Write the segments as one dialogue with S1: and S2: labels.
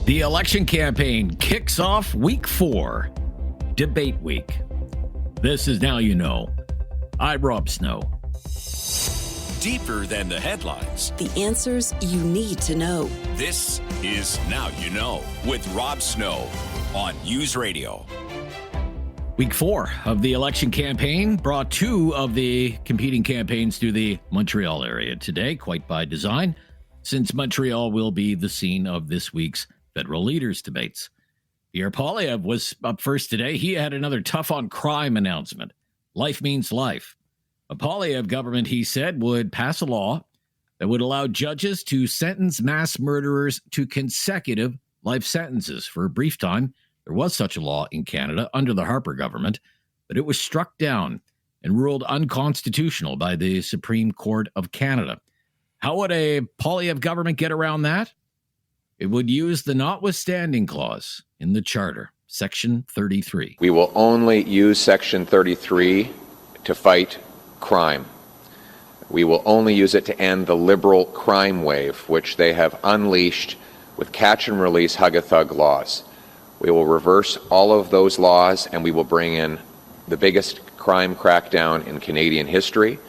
S1: The election campaign kicks off week 4, debate week. This is Now You Know. I'm Rob Snow.
S2: Deeper than the headlines.
S3: The answers you need to know.
S2: This is Now You Know with Rob Snow on News Radio.
S1: Week 4 of the election campaign brought 2 of the competing campaigns to the Montreal area today, quite by design, since Montreal will be the scene of this week's federal leaders debates. Pierre Poilievre was up first today. He had another tough on crime announcement. Life means life. A Poilievre government, he said, would pass a law that would allow judges to sentence mass murderers to consecutive life sentences. For a brief time, there was such a law in Canada under the Harper government, but it was struck down and ruled unconstitutional by the Supreme Court of Canada. How would a Poilievre government get around that? It would use the notwithstanding clause in the Charter, Section 33.
S4: We will only use Section 33 to fight crime. We will only use it to end the liberal crime wave, which they have unleashed with catch-and-release hug-a-thug laws. We will reverse all of those laws, and we will bring in the biggest crime crackdown in Canadian history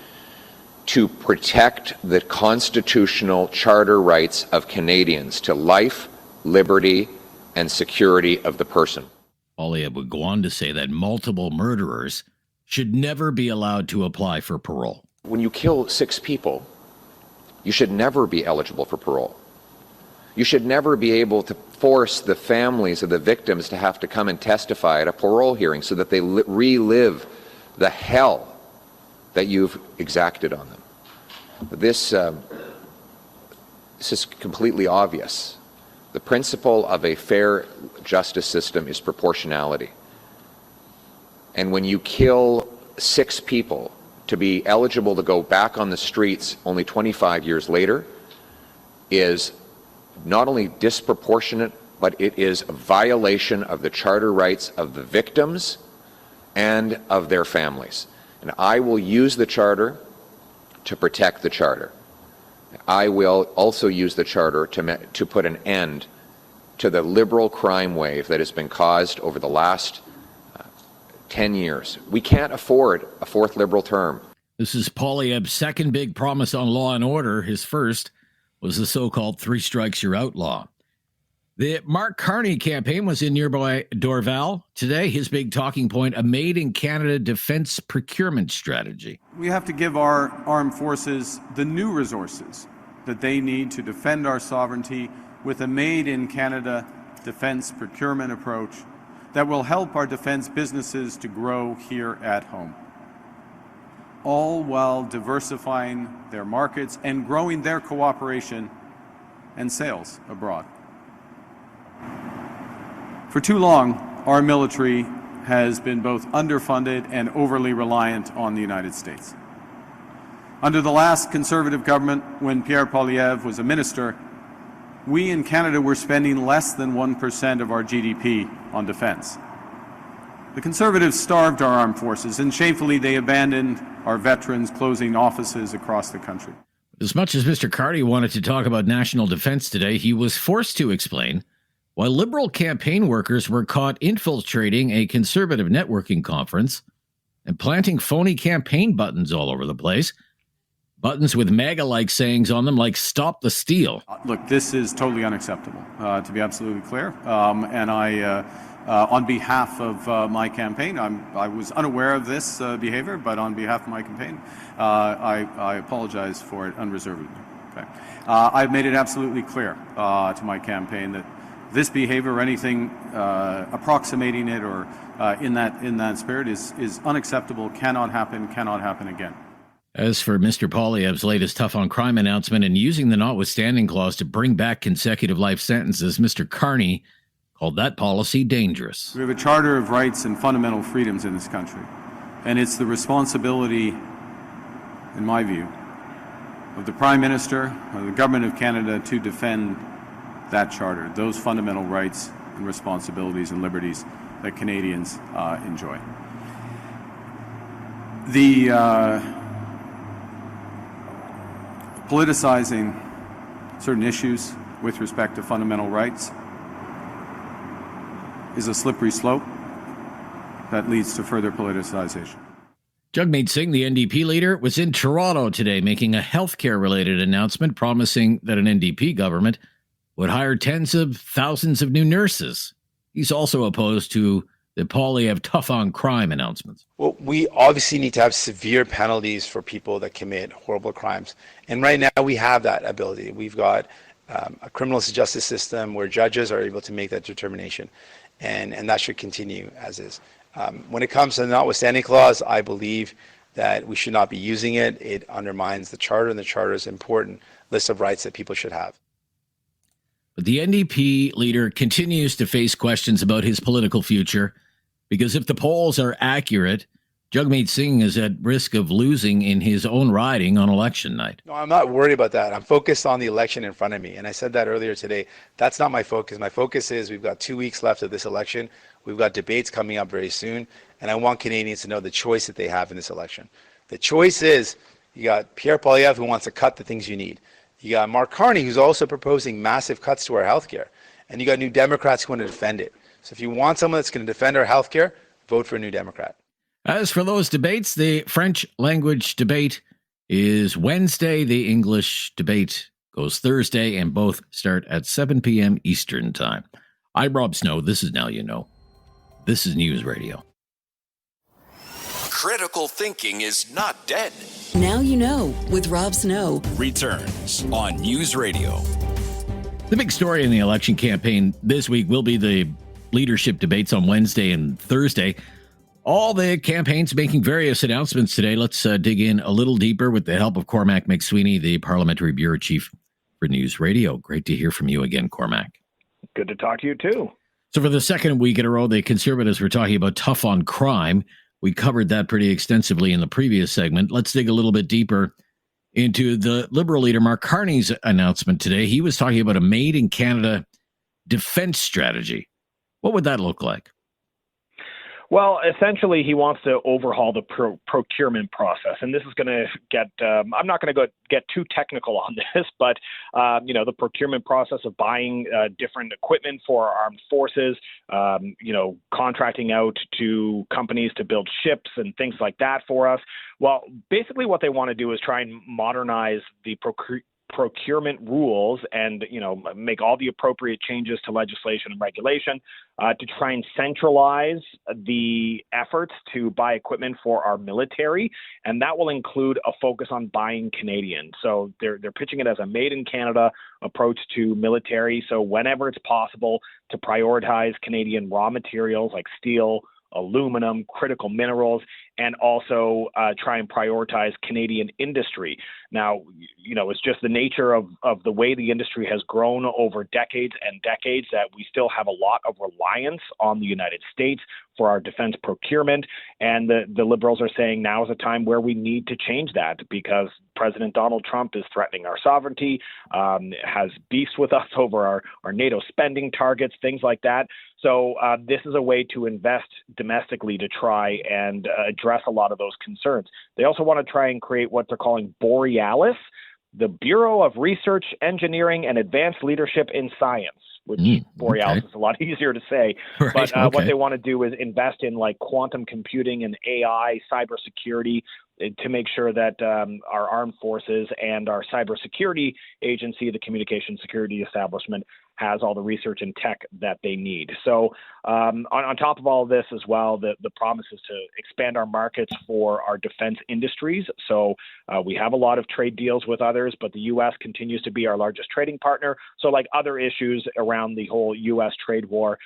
S4: to protect the constitutional charter rights of Canadians to life, liberty, and security of the person.
S1: Poilievre would go on to say that multiple murderers should never be allowed to apply for parole.
S4: When you kill 6 people, you should never be eligible for parole. You should never be able to force the families of the victims to have to come and testify at a parole hearing so that they relive the hell that you've exacted on them. This is completely obvious. The principle of a fair justice system is proportionality. And when you kill 6 people, to be eligible to go back on the streets only 25 years later is not only disproportionate, but it is a violation of the charter rights of the victims and of their families. And I will use the charter to protect the charter. I will also use the charter to put an end to the liberal crime wave that has been caused over the last 10 years. We can't afford a 4th liberal term.
S1: This is Poilievre's second big promise on law and order. His first was the so-called 3 strikes you're out law. The Mark Carney campaign was in nearby Dorval. Today, his big talking point, a made-in-Canada defense procurement strategy.
S5: We have to give our armed forces the new resources that they need to defend our sovereignty with a made-in-Canada defense procurement approach that will help our defense businesses to grow here at home, all while diversifying their markets and growing their cooperation and sales abroad. For too long, our military has been both underfunded and overly reliant on the United States. Under the last Conservative government, when Pierre Poilievre was a minister, we in Canada were spending less than 1% of our GDP on defense. The Conservatives starved our armed forces, and shamefully they abandoned our veterans, closing offices across the country.
S1: As much as Mr. Carney wanted to talk about national defense today, he was forced to explain why Liberal campaign workers were caught infiltrating a Conservative networking conference and planting phony campaign buttons all over the place. Buttons with MAGA-like sayings on them like "Stop the Steal."
S5: Look, this is totally unacceptable, to be absolutely clear. And I, on behalf of my campaign, I was unaware of this behavior, but on behalf of my campaign, I apologize for it unreservedly. Okay. I've made it absolutely clear to my campaign that this behavior or anything approximating it or in that spirit is unacceptable, cannot happen again.
S1: As for Mr. Poilievre's latest tough on crime announcement and using the notwithstanding clause to bring back consecutive life sentences, Mr. Carney called that policy dangerous.
S5: We have a charter of rights and fundamental freedoms in this country, and it's the responsibility, in my view, of the Prime Minister, of the Government of Canada to defend that charter, those fundamental rights and responsibilities and liberties that Canadians enjoy. The politicizing certain issues with respect to fundamental rights is a slippery slope that leads to further politicization.
S1: Jagmeet Singh, the NDP leader, was in Toronto today making a healthcare-related announcement promising that an NDP government would hire tens of thousands of new nurses. He's also opposed to the Poilievre tough-on-crime announcements.
S6: Well, we obviously need to have severe penalties for people that commit horrible crimes. And right now we have that ability. We've got a criminal justice system where judges are able to make that determination. And that should continue as is. When it comes to the notwithstanding clause, I believe that we should not be using it. It undermines the Charter, and the Charter is an important list of rights that people should have.
S1: But the NDP leader continues to face questions about his political future because if the polls are accurate, Jagmeet Singh is at risk of losing in his own riding on election night.
S6: No, I'm not worried about that. I'm focused on the election in front of me. And I said that earlier today. That's not my focus. My focus is we've got 2 weeks left of this election. We've got debates coming up very soon. And I want Canadians to know the choice that they have in this election. The choice is you got Pierre Poilievre, who wants to cut the things you need. You got Mark Carney, who's also proposing massive cuts to our healthcare. And you got New Democrats who want to defend it. So if you want someone that's going to defend our healthcare, vote for a New Democrat.
S1: As for those debates, the French language debate is Wednesday. The English debate goes Thursday, and both start at 7 p.m. Eastern Time. I'm Rob Snow. This is Now You Know. This is News Radio.
S2: Critical thinking is not dead.
S3: Now You Know with Rob Snow.
S2: Returns on News Radio.
S1: The big story in the election campaign this week will be the leadership debates on Wednesday and Thursday. All the campaigns making various announcements today. Let's dig in a little deeper with the help of Cormac MacSweeney, the Parliamentary Bureau Chief for News Radio. Great to hear from you again, Cormac.
S7: Good to talk to you, too.
S1: So for the second week in a row, the Conservatives were talking about tough on crime. We covered that pretty extensively in the previous segment. Let's dig a little bit deeper into the Liberal leader, Mark Carney's announcement today. He was talking about a made-in-Canada defense strategy. What would that look like?
S7: Well, essentially, he wants to overhaul the procurement process, and this is going to get. I'm not going to get too technical on this, but the procurement process of buying different equipment for our armed forces, contracting out to companies to build ships and things like that for us. Well, basically, what they want to do is try and modernize the procurement rules and, make all the appropriate changes to legislation and regulation to try and centralize the efforts to buy equipment for our military. And that will include a focus on buying Canadian. So they're pitching it as a made in Canada approach to military. So whenever it's possible to prioritize Canadian raw materials like steel, aluminum, critical minerals, and also try and prioritize Canadian industry. Now, it's just the nature of the way the industry has grown over decades and decades that we still have a lot of reliance on the United States for our defense procurement. And the Liberals are saying now is a time where we need to change that because President Donald Trump is threatening our sovereignty, has beefs with us over our NATO spending targets, things like that. So this is a way to invest domestically to try and address a lot of those concerns. They also want to try and create what they're calling Borealis, the Bureau of Research, Engineering, and Advanced Leadership in Science, which Borealis is a lot easier to say. Right, but what they want to do is invest in like quantum computing and AI, cybersecurity, to make sure that our armed forces and our cybersecurity agency, the Communication Security Establishment, has all the research and tech that they need. So on top of all of this as well, the promise is to expand our markets for our defense industries. So we have a lot of trade deals with others, but the U.S. continues to be our largest trading partner. So like other issues around the whole U.S. trade war,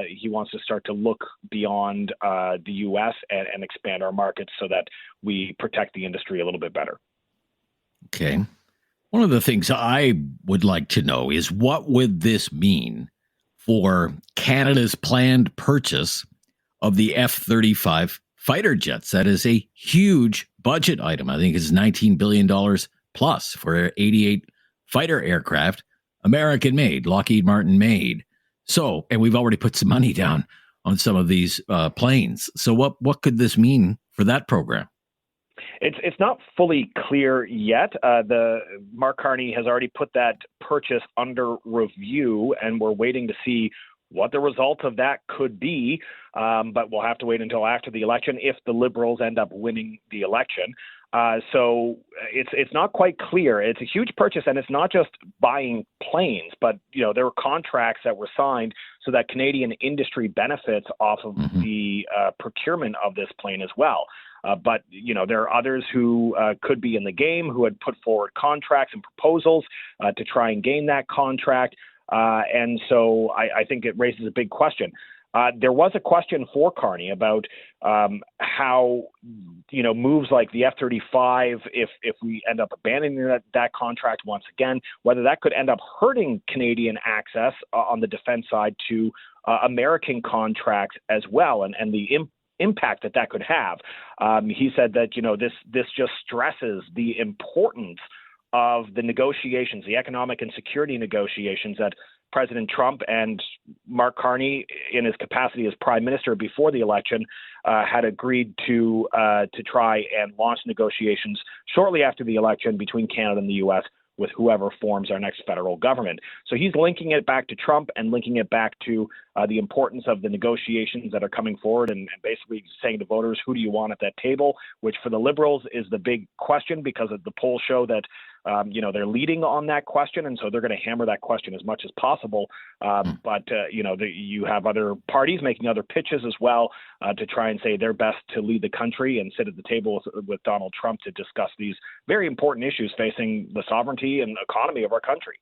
S7: he wants to start to look beyond the U.S. and expand our markets so that we protect the industry a little bit better.
S1: Okay. One of the things I would like to know is what would this mean for Canada's planned purchase of the F-35 fighter jets? That is a huge budget item. I think it's $19 billion plus for 88 fighter aircraft, American made, Lockheed Martin made. So, and we've already put some money down on some of these planes. So what could this mean for that program?
S7: It's not fully clear yet. The Mark Carney has already put that purchase under review, and we're waiting to see what the result of that could be, but we'll have to wait until after the election if the Liberals end up winning the election. So it's not quite clear. It's a huge purchase, and it's not just buying planes, but there were contracts that were signed so that Canadian industry benefits off of the procurement of this plane as well. But there are others who could be in the game who had put forward contracts and proposals to try and gain that contract. And so I think it raises a big question. There was a question for Carney about how, moves like the F-35, if we end up abandoning that contract once again, whether that could end up hurting Canadian access on the defense side to American contracts as well, and the impact that could have. He said that, this just stresses the importance of the negotiations, the economic and security negotiations that President Trump and Mark Carney, in his capacity as prime minister before the election, had agreed to try and launch negotiations shortly after the election between Canada and the U.S. with whoever forms our next federal government. So he's linking it back to Trump and linking it back to the importance of the negotiations that are coming forward, and basically saying to voters, who do you want at that table, which for the Liberals is the big question, because of the polls show that they're leading on that question, and so they're going to hammer that question as much as possible. But you have other parties making other pitches as well to try and say they're best to lead the country and sit at the table with Donald Trump to discuss these very important issues facing the sovereignty and economy of our country.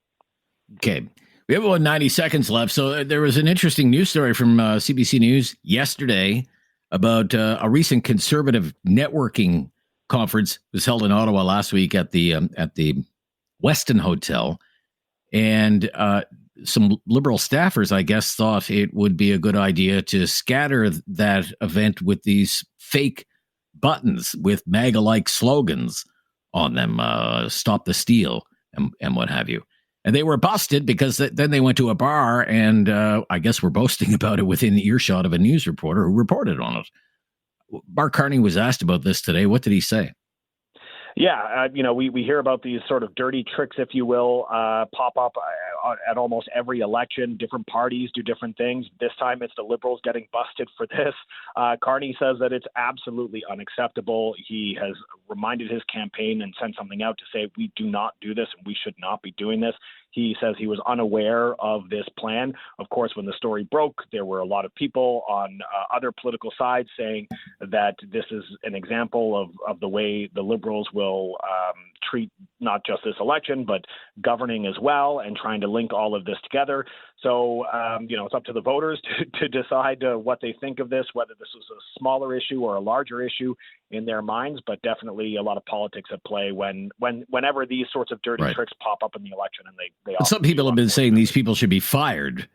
S1: Okay. We have about 90 seconds left. So there was an interesting news story from CBC News yesterday about a recent conservative networking conference was held in Ottawa last week at the Westin Hotel, and some Liberal staffers, I guess, thought it would be a good idea to scatter that event with these fake buttons with MAGA-like slogans on them, "Stop the Steal" and what have you. And they were busted because then they went to a bar and I guess were boasting about it within earshot of a news reporter who reported on it. Mark Carney was asked about this today. What did he say?
S7: Yeah, we hear about these sort of dirty tricks, if you will, pop up at almost every election. Different parties do different things. This time it's the Liberals getting busted for this. Carney says that it's absolutely unacceptable. He has reminded his campaign and sent something out to say, we do not do this and we should not be doing this. He says he was unaware of this plan. Of course, when the story broke, there were a lot of people on other political sides saying that this is an example of the way the Liberals will treat not just this election, but governing as well, and trying to link all of this together. So, it's up to the voters to decide what they think of this, whether this is a smaller issue or a larger issue in their minds, but definitely a lot of politics at play whenever these sorts of dirty tricks pop up in the election. And they
S1: some people have been saying these people should be fired.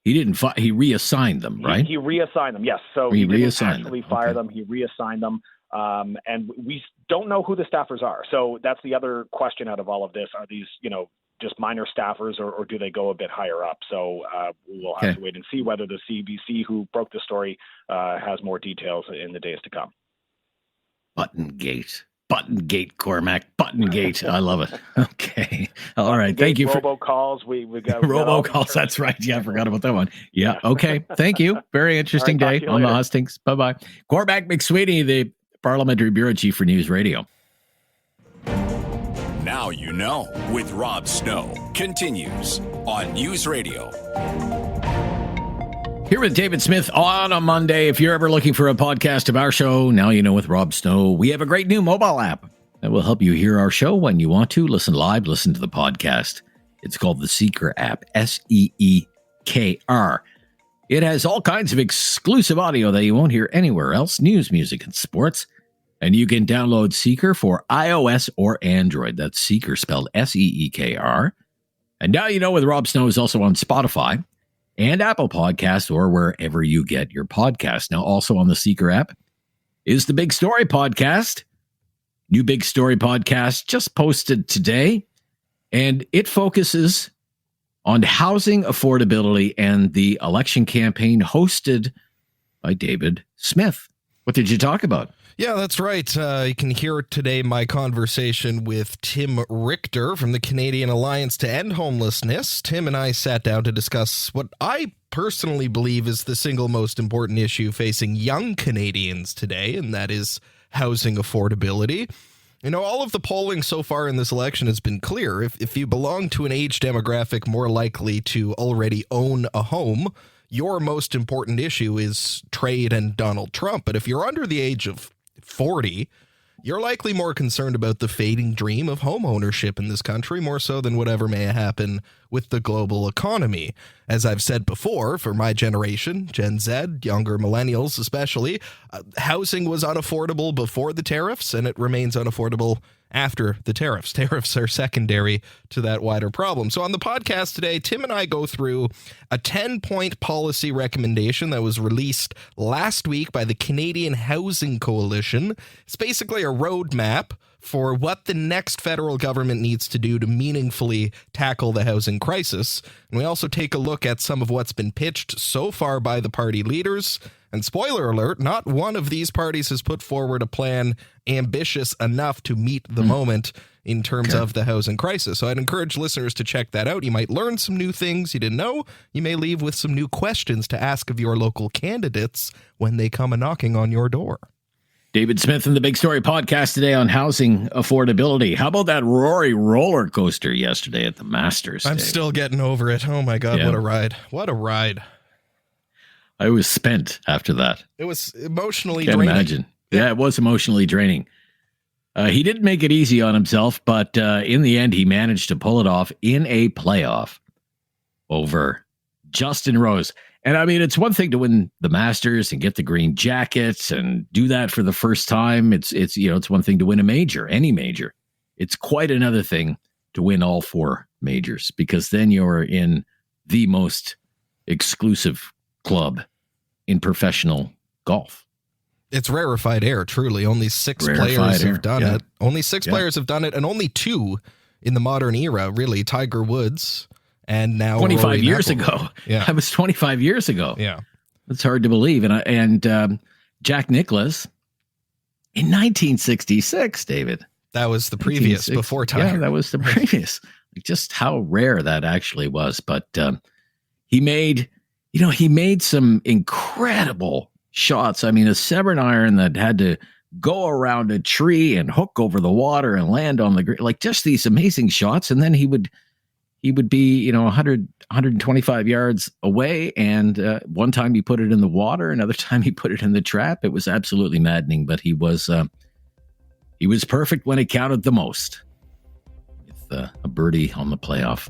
S1: He didn't. He reassigned them, right?
S7: He reassigned them. Yes. So he didn't actually fire them. He reassigned them. And we don't know who the staffers are. So that's the other question out of all of this. Are these, just minor staffers, or do they go a bit higher up? So we'll have to wait and see whether the CBC, who broke the story, has more details in the days to come.
S1: Buttongate, Cormac. Buttongate. I love it. Okay. All right. Thank you for
S7: robocalls. We got
S1: robocalls. That's right. Yeah, I forgot about that one. Yeah. Okay. Thank you. Very interesting day on the hustings. Bye-bye. Cormac MacSweeney, the Parliamentary Bureau Chief for News Radio.
S2: Now you know with Rob Snow continues on News Radio.
S1: Here with David Smith on a Monday. If you're ever looking for a podcast of our show, Now You Know with Rob Snow, we have a great new mobile app that will help you hear our show when you want to. Listen live, listen to the podcast. It's called the Seeker app, SEEKR. It has all kinds of exclusive audio that you won't hear anywhere else, news, music, and sports. And you can download Seeker for iOS or Android. That's Seeker spelled SEEKR. And Now You Know with Rob Snow is also on Spotify and Apple Podcasts, or wherever you get your podcasts. Now, also on the Seeker app is the Big Story Podcast. New Big Story Podcast just posted today, and it focuses on housing affordability and the election campaign hosted by David Smith. What did you talk about?
S8: Yeah, that's right. You can hear today my conversation with Tim Richter from the Canadian Alliance to End Homelessness. Tim and I sat down to discuss what I personally believe is the single most important issue facing young Canadians today, and that is housing affordability. You know, all of the polling so far in this election has been clear. If you belong to an age demographic more likely to already own a home, your most important issue is trade and Donald Trump. But if you're under the age of 40, you're likely more concerned about the fading dream of home ownership in this country, more so than whatever may happen with the global economy. As I've said before, for my generation, Gen Z, younger millennials especially, housing was unaffordable before the tariffs, and it remains unaffordable after the tariffs. Tariffs are secondary to that wider problem. So on the podcast today, Tim and I go through a 10-point policy recommendation that was released last week by the Canadian Housing Coalition. It's basically a roadmap for what the next federal government needs to do to meaningfully tackle the housing crisis. And we also take a look at some of what's been pitched so far by the party leaders. And spoiler alert, not one of these parties has put forward a plan ambitious enough to meet the moment in terms of the housing crisis. So I'd encourage listeners to check that out. You might learn some new things you didn't know. You may leave with some new questions to ask of your local candidates when they come a-knocking on your door.
S1: David Smith and the Big Story podcast today on housing affordability. How about that Rory roller coaster yesterday at the Masters?
S8: I'm still getting over it. Oh my God, what a ride. What a ride.
S1: I was spent after that.
S8: It was emotionally
S1: Can't
S8: draining.
S1: imagine. Yeah, it was emotionally draining. He didn't make it easy on himself, but in the end, he managed to pull it off in a playoff over Justin Rose. And I mean, it's one thing to win the Masters and get the green jackets and do that for the first time. It's one thing to win a major, any major. It's quite another thing to win all four majors, because then you're in the most exclusive club in professional golf.
S8: It's rarefied air, truly. Only six players have done it. Only six players have done it, and only two in the modern era, really. Tiger Woods and now
S1: 25
S8: Rory
S1: years
S8: McIlroy.
S1: ago.
S8: Yeah.
S1: That was 25 years ago.
S8: Yeah.
S1: It's hard to believe. And Jack Nicklaus in 1966, David.
S8: That was the previous, before Tiger.
S1: Yeah, that was the previous. Just how rare that actually was. But he made some incredible shots. I mean, a 7-iron that had to go around a tree and hook over the water and land on the green, like just these amazing shots. And then he would be, 100, 125 yards away. And one time he put it in the water, another time he put it in the trap. It was absolutely maddening, but he was perfect when it counted the most, with a birdie on the playoff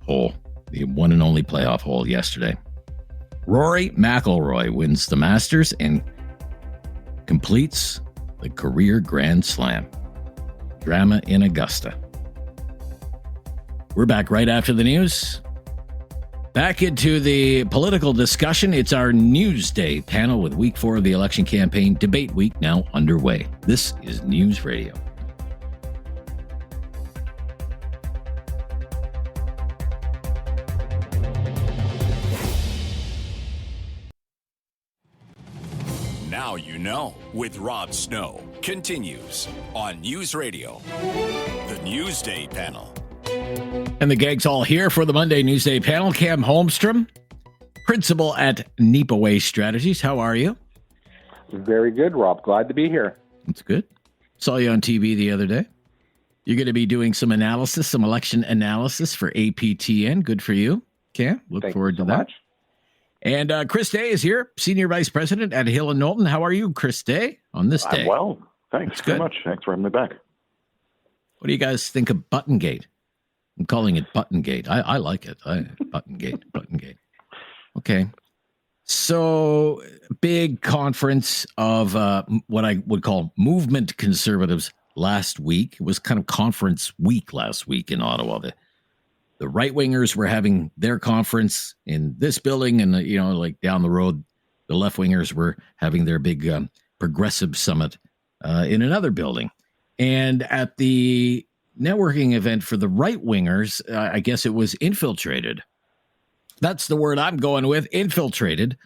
S1: hole, the one and only playoff hole yesterday. Rory McIlroy wins the Masters and completes the career Grand Slam. Drama in Augusta. We're back right after the news. Back into the political discussion. It's our Newsday panel with week 4 of the election campaign. Debate week now underway. This is News Radio.
S2: Now you know with Rob Snow continues on News Radio. The Newsday panel.
S1: And the gang's all here for the Monday Newsday panel. Cam Holmstrom, principal at Nipa Way Strategies. How are you?
S9: Very good, Rob. Glad to be here.
S1: That's good. Saw you on TV the other day. You're going to be doing some analysis, some election analysis for APTN. Good for you, Cam. Look forward to that.
S9: Much.
S1: And Chris Day is here, Senior Vice President at Hill & Knowlton. How are you, Chris Day, on this day?
S10: I'm well. Thanks very much. Thanks for having me back.
S1: What do you guys think of Buttongate? I'm calling it Buttongate. I like it. Buttongate. Okay. So, big conference of what I would call movement conservatives last week. It was kind of conference week last week in Ottawa. The right-wingers were having their conference in this building, and, like down the road, the left-wingers were having their big progressive summit in another building. And at the networking event for the right-wingers, I guess it was infiltrated. That's the word I'm going with, infiltrated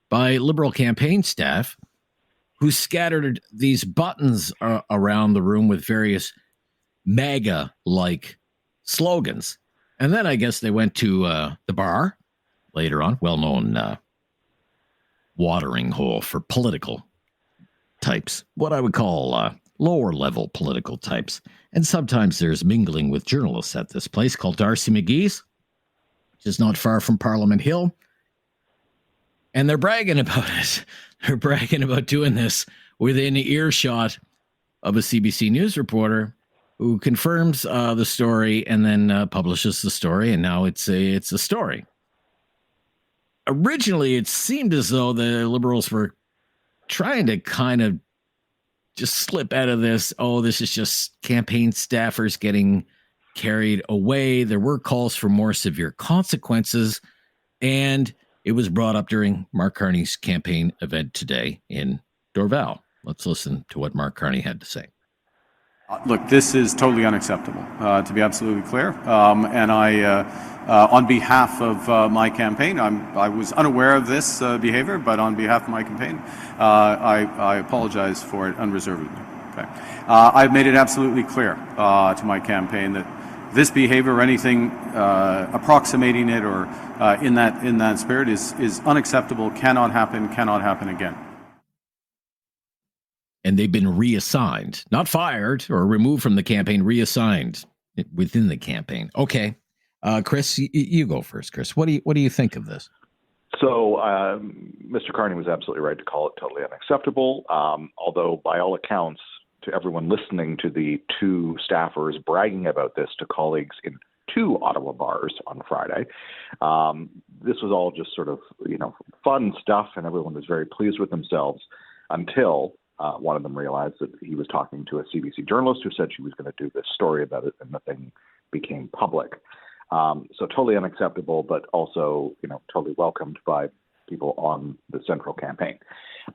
S1: by Liberal campaign staff who scattered these buttons around the room with various MAGA-like slogans. And then I guess they went to the bar later on, well-known watering hole for political types, what I would call lower-level political types. And sometimes there's mingling with journalists at this place called Darcy McGee's, which is not far from Parliament Hill. And they're bragging about it. They're bragging about doing this within earshot of a CBC News reporter who confirms the story and then publishes the story, and now it's a story. Originally, it seemed as though the Liberals were trying to kind of just slip out of this. Oh, this is just campaign staffers getting carried away. There were calls for more severe consequences, and it was brought up during Mark Carney's campaign event today in Dorval. Let's listen to what Mark Carney had to say.
S5: Look, this is totally unacceptable, to be absolutely clear. And on behalf of my campaign, I was unaware of this behavior, but on behalf of my campaign, I apologize for it unreservedly. Okay. I've made it absolutely clear to my campaign that this behavior or anything approximating it or in that spirit is unacceptable, cannot happen again.
S1: And they've been reassigned, not fired or removed from the campaign, reassigned within the campaign. Okay, Chris, you go first. Chris, what do you think of this?
S10: So, Mr. Carney was absolutely right to call it totally unacceptable. Although, by all accounts, to everyone listening to the two staffers bragging about this to colleagues in two Ottawa bars on Friday, this was all just sort of fun stuff, and everyone was very pleased with themselves until one of them realized that he was talking to a CBC journalist who said she was going to do this story about it, and the thing became public. So totally unacceptable, but also, totally welcomed by people on the Central campaign.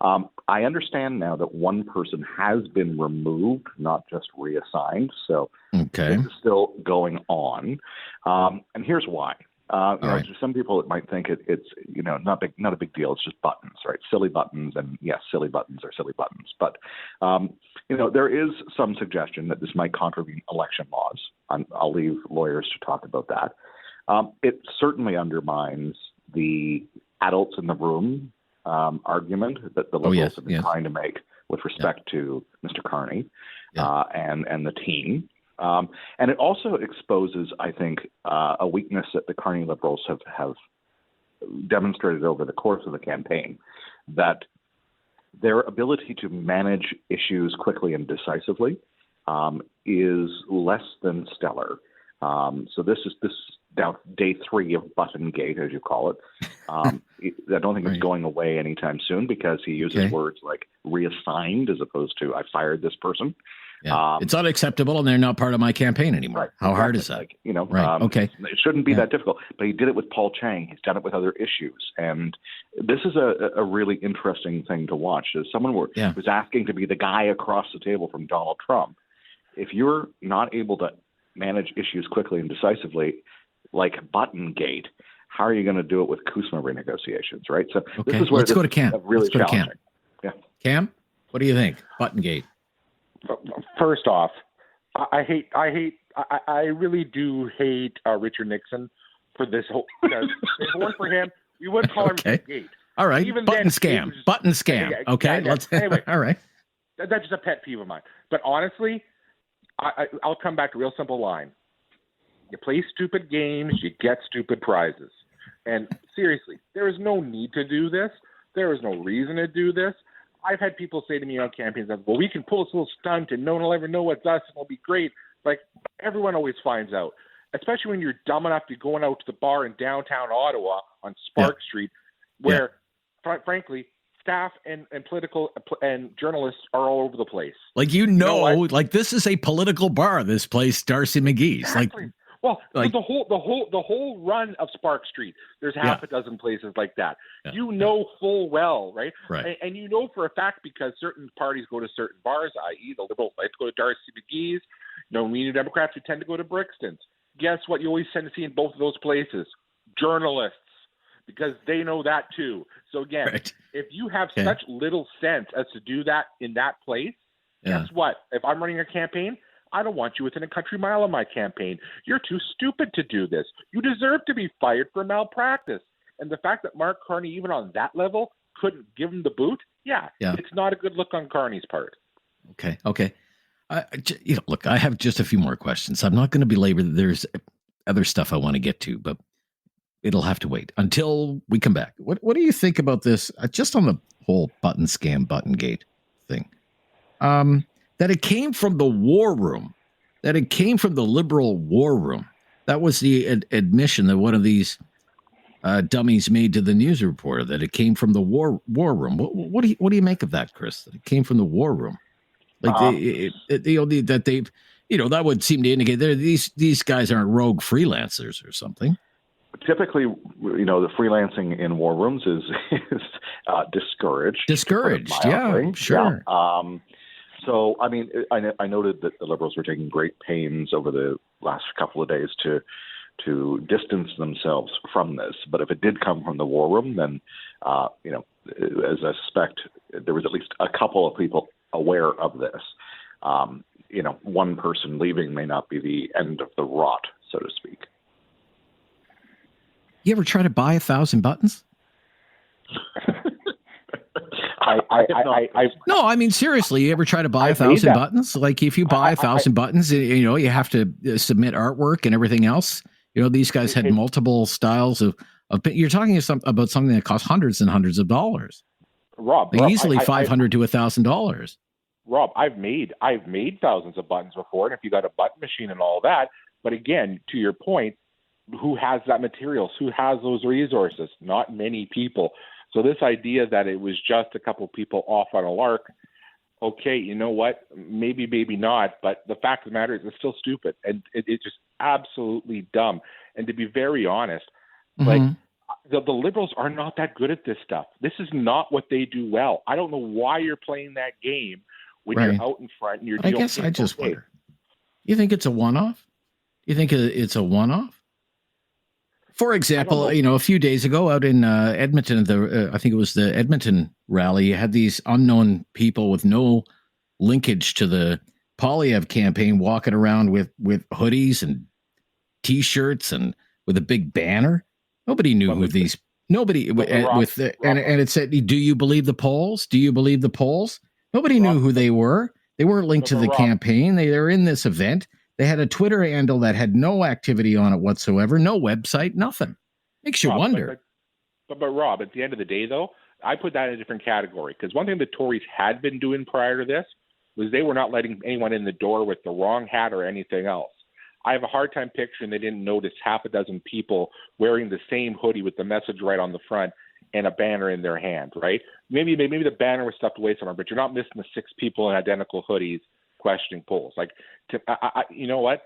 S10: I understand now that one person has been removed, not just reassigned. So
S1: okay.
S10: This is still going on. And here's why.
S1: Right.
S10: To some people, it might think it's not a big deal. It's just buttons, right? Silly buttons, and yes, silly buttons are silly buttons. But there is some suggestion that this might contravene election laws. I'll leave lawyers to talk about that. It certainly undermines the adults in the room argument that the Liberals have been trying to make with respect to Mr. Carney and the team. And it also exposes, I think, a weakness that the Carney Liberals have demonstrated over the course of the campaign, that their ability to manage issues quickly and decisively is less than stellar. So this is now day 3 of Buttongate, as you call it. I don't think it's going away anytime soon, because he uses words like reassigned as opposed to I fired this person.
S1: Yeah. It's unacceptable, and they're not part of my campaign anymore.
S10: Right,
S1: How hard is that?
S10: Okay. It shouldn't be that difficult. But he did it with Paul Chang. He's done it with other issues. And this is a really interesting thing to watch. As someone was asking to be the guy across the table from Donald Trump, if you're not able to manage issues quickly and decisively, like Buttongate, how are you going to do it with CUSMA renegotiations, right? So this is where
S1: let's go to Cam.
S10: Really challenging.
S1: Cam.
S10: Yeah.
S1: Cam, what do you think? Buttongate.
S9: First off, I really do hate Richard Nixon for this whole. Because if it weren't for him, we wouldn't call him Gate.
S1: All right.
S9: Even
S1: button
S9: then,
S1: scam. Button scam. Okay. Let's.
S9: Anyway,
S1: all right.
S9: That's just a pet peeve of mine. But honestly, I'll come back to a real simple line. You play stupid games, you get stupid prizes. And seriously, there is no need to do this. There is no reason to do this. I've had people say to me on campaigns, well, we can pull this little stunt and no one will ever know it's us and it'll be great. Like, everyone always finds out, especially when you're dumb enough to going out to the bar in downtown Ottawa on Spark Street, where, frankly, staff and political and journalists are all over the place.
S1: Like, like this is a political bar, this place, Darcy McGee's.
S9: Exactly. Like, the whole run of Spark Street, there's half a dozen places like that. Full well, right? And you know for a fact, because certain parties go to certain bars, i.e. the Liberals like to go to Darcy McGee's. We Democrats who tend to go to Brixton's. Guess what you always tend to see in both of those places? Journalists. because they know that too. So again,
S1: Right.
S9: if you have
S1: Okay.
S9: such little sense as to do that in that place,
S1: Yeah.
S9: guess what? If I'm running a campaign, I don't want you within a country mile of my campaign. You're too stupid to do this. You deserve to be fired for malpractice. And the fact that Mark Carney, even on that level, couldn't give him the boot,
S1: Yeah.
S9: it's not a good look on Carney's part.
S1: Okay. Look, I have just a few more questions. I'm not going to belabor. There's other stuff I want to get to, but it'll have to wait until we come back. What do you think about this? Just on the whole button scam, button gate thing, that it came from the war room, that it came from the liberal war room. That was the admission that one of these dummies made to the news reporter, that it came from the war room. What do you make of that, Chris? That it came from the war room, like that would seem to indicate these guys aren't rogue freelancers or something.
S10: Typically, the freelancing in war rooms is discouraged.
S1: Discouraged, yeah, sure.
S10: Yeah. So, I mean, I noted that the Liberals were taking great pains over the last couple of days to distance themselves from this. But if it did come from the war room, then, as I suspect, there was at least a couple of people aware of this. One person leaving may not be the end of the rot, so to speak.
S1: You ever try to buy 1,000 buttons? No, I mean, seriously, you ever try to buy 1,000 buttons? Like, if you buy 1,000 buttons, you have to submit artwork and everything else. These guys had multiple styles of you're talking about something that costs hundreds and hundreds of dollars.
S9: Rob,
S1: easily $500 to $1,000.
S9: Rob, I've made thousands of buttons before, and if you got a button machine and all that, but again, to your point, who has that materials? Who has those resources? Not many people. So this idea that it was just a couple people off on a lark, okay, you know what? Maybe not. But the fact of the matter is, it's still stupid, and it's just absolutely dumb. And to be very honest, like the Liberals are not that good at this stuff. This is not what they do well. I don't know why you're playing that game when you're out in front and you're.
S1: I guess I just wonder. You think it's a one-off? You think it's a one-off? For example, a few days ago out in Edmonton, I think it was the Edmonton rally, you had these unknown people with no linkage to the Poilievre campaign walking around with hoodies and T-shirts and with a big banner. Nobody knew who these. Nobody and it said, "Do you believe the polls? Do you believe the polls?" Nobody knew who they were. They weren't linked to the campaign. They were in this event. They had a Twitter handle that had no activity on it whatsoever, no website, nothing. Makes you wonder.
S9: But Rob, at the end of the day, though, I put that in a different category, because one thing the Tories had been doing prior to this was they were not letting anyone in the door with the wrong hat or anything else. I have a hard time picturing they didn't notice half a dozen people wearing the same hoodie with the message right on the front and a banner in their hand, right? Maybe the banner was stuffed away somewhere, but you're not missing the 6 people in identical hoodies questioning polls. Like, you know what?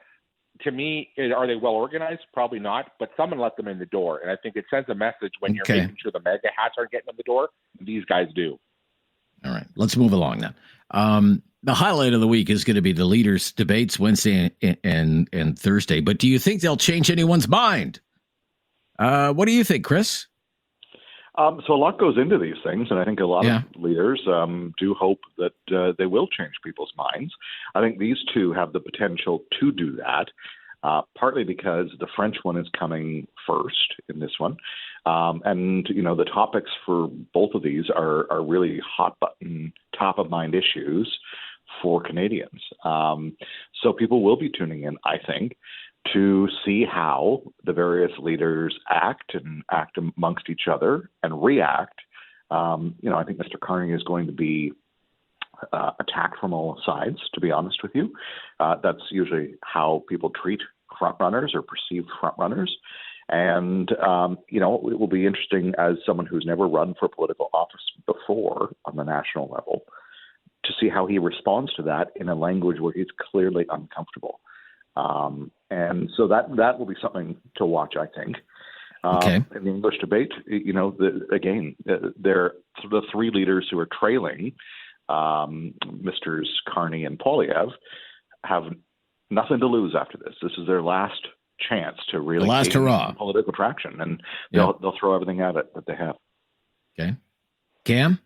S9: To me, are they well organized? Probably not, but someone let them in the door. And I think it sends a message when you're making sure the mega hats aren't getting in the door. These guys do.
S1: All right, let's move along then. The highlight of the week is going to be the leaders' debates Wednesday and Thursday. But do you think they'll change anyone's mind? What do you think, Chris?
S10: So a lot goes into these things, and I think a lot of leaders do hope that they will change people's minds. I think these two have the potential to do that, partly because the French one is coming first in this one. And, the topics for both of these are really hot-button, top-of-mind issues for Canadians. So people will be tuning in, I think, to see how the various leaders act amongst each other and react. I think Mr. Carney is going to be attacked from all sides, to be honest with you. That's usually how people treat frontrunners or perceived frontrunners. And, it will be interesting as someone who's never run for political office before on the national level to see how he responds to that in a language where he's clearly uncomfortable. And so that will be something to watch, I think. In the English debate, they're the 3 leaders who are trailing Misters Carney and Poilievre have nothing to lose after this. This is their last chance to really
S1: The last
S10: gain
S1: hurrah.
S10: political traction, and they'll throw everything at it that they have.
S1: Okay. Cam,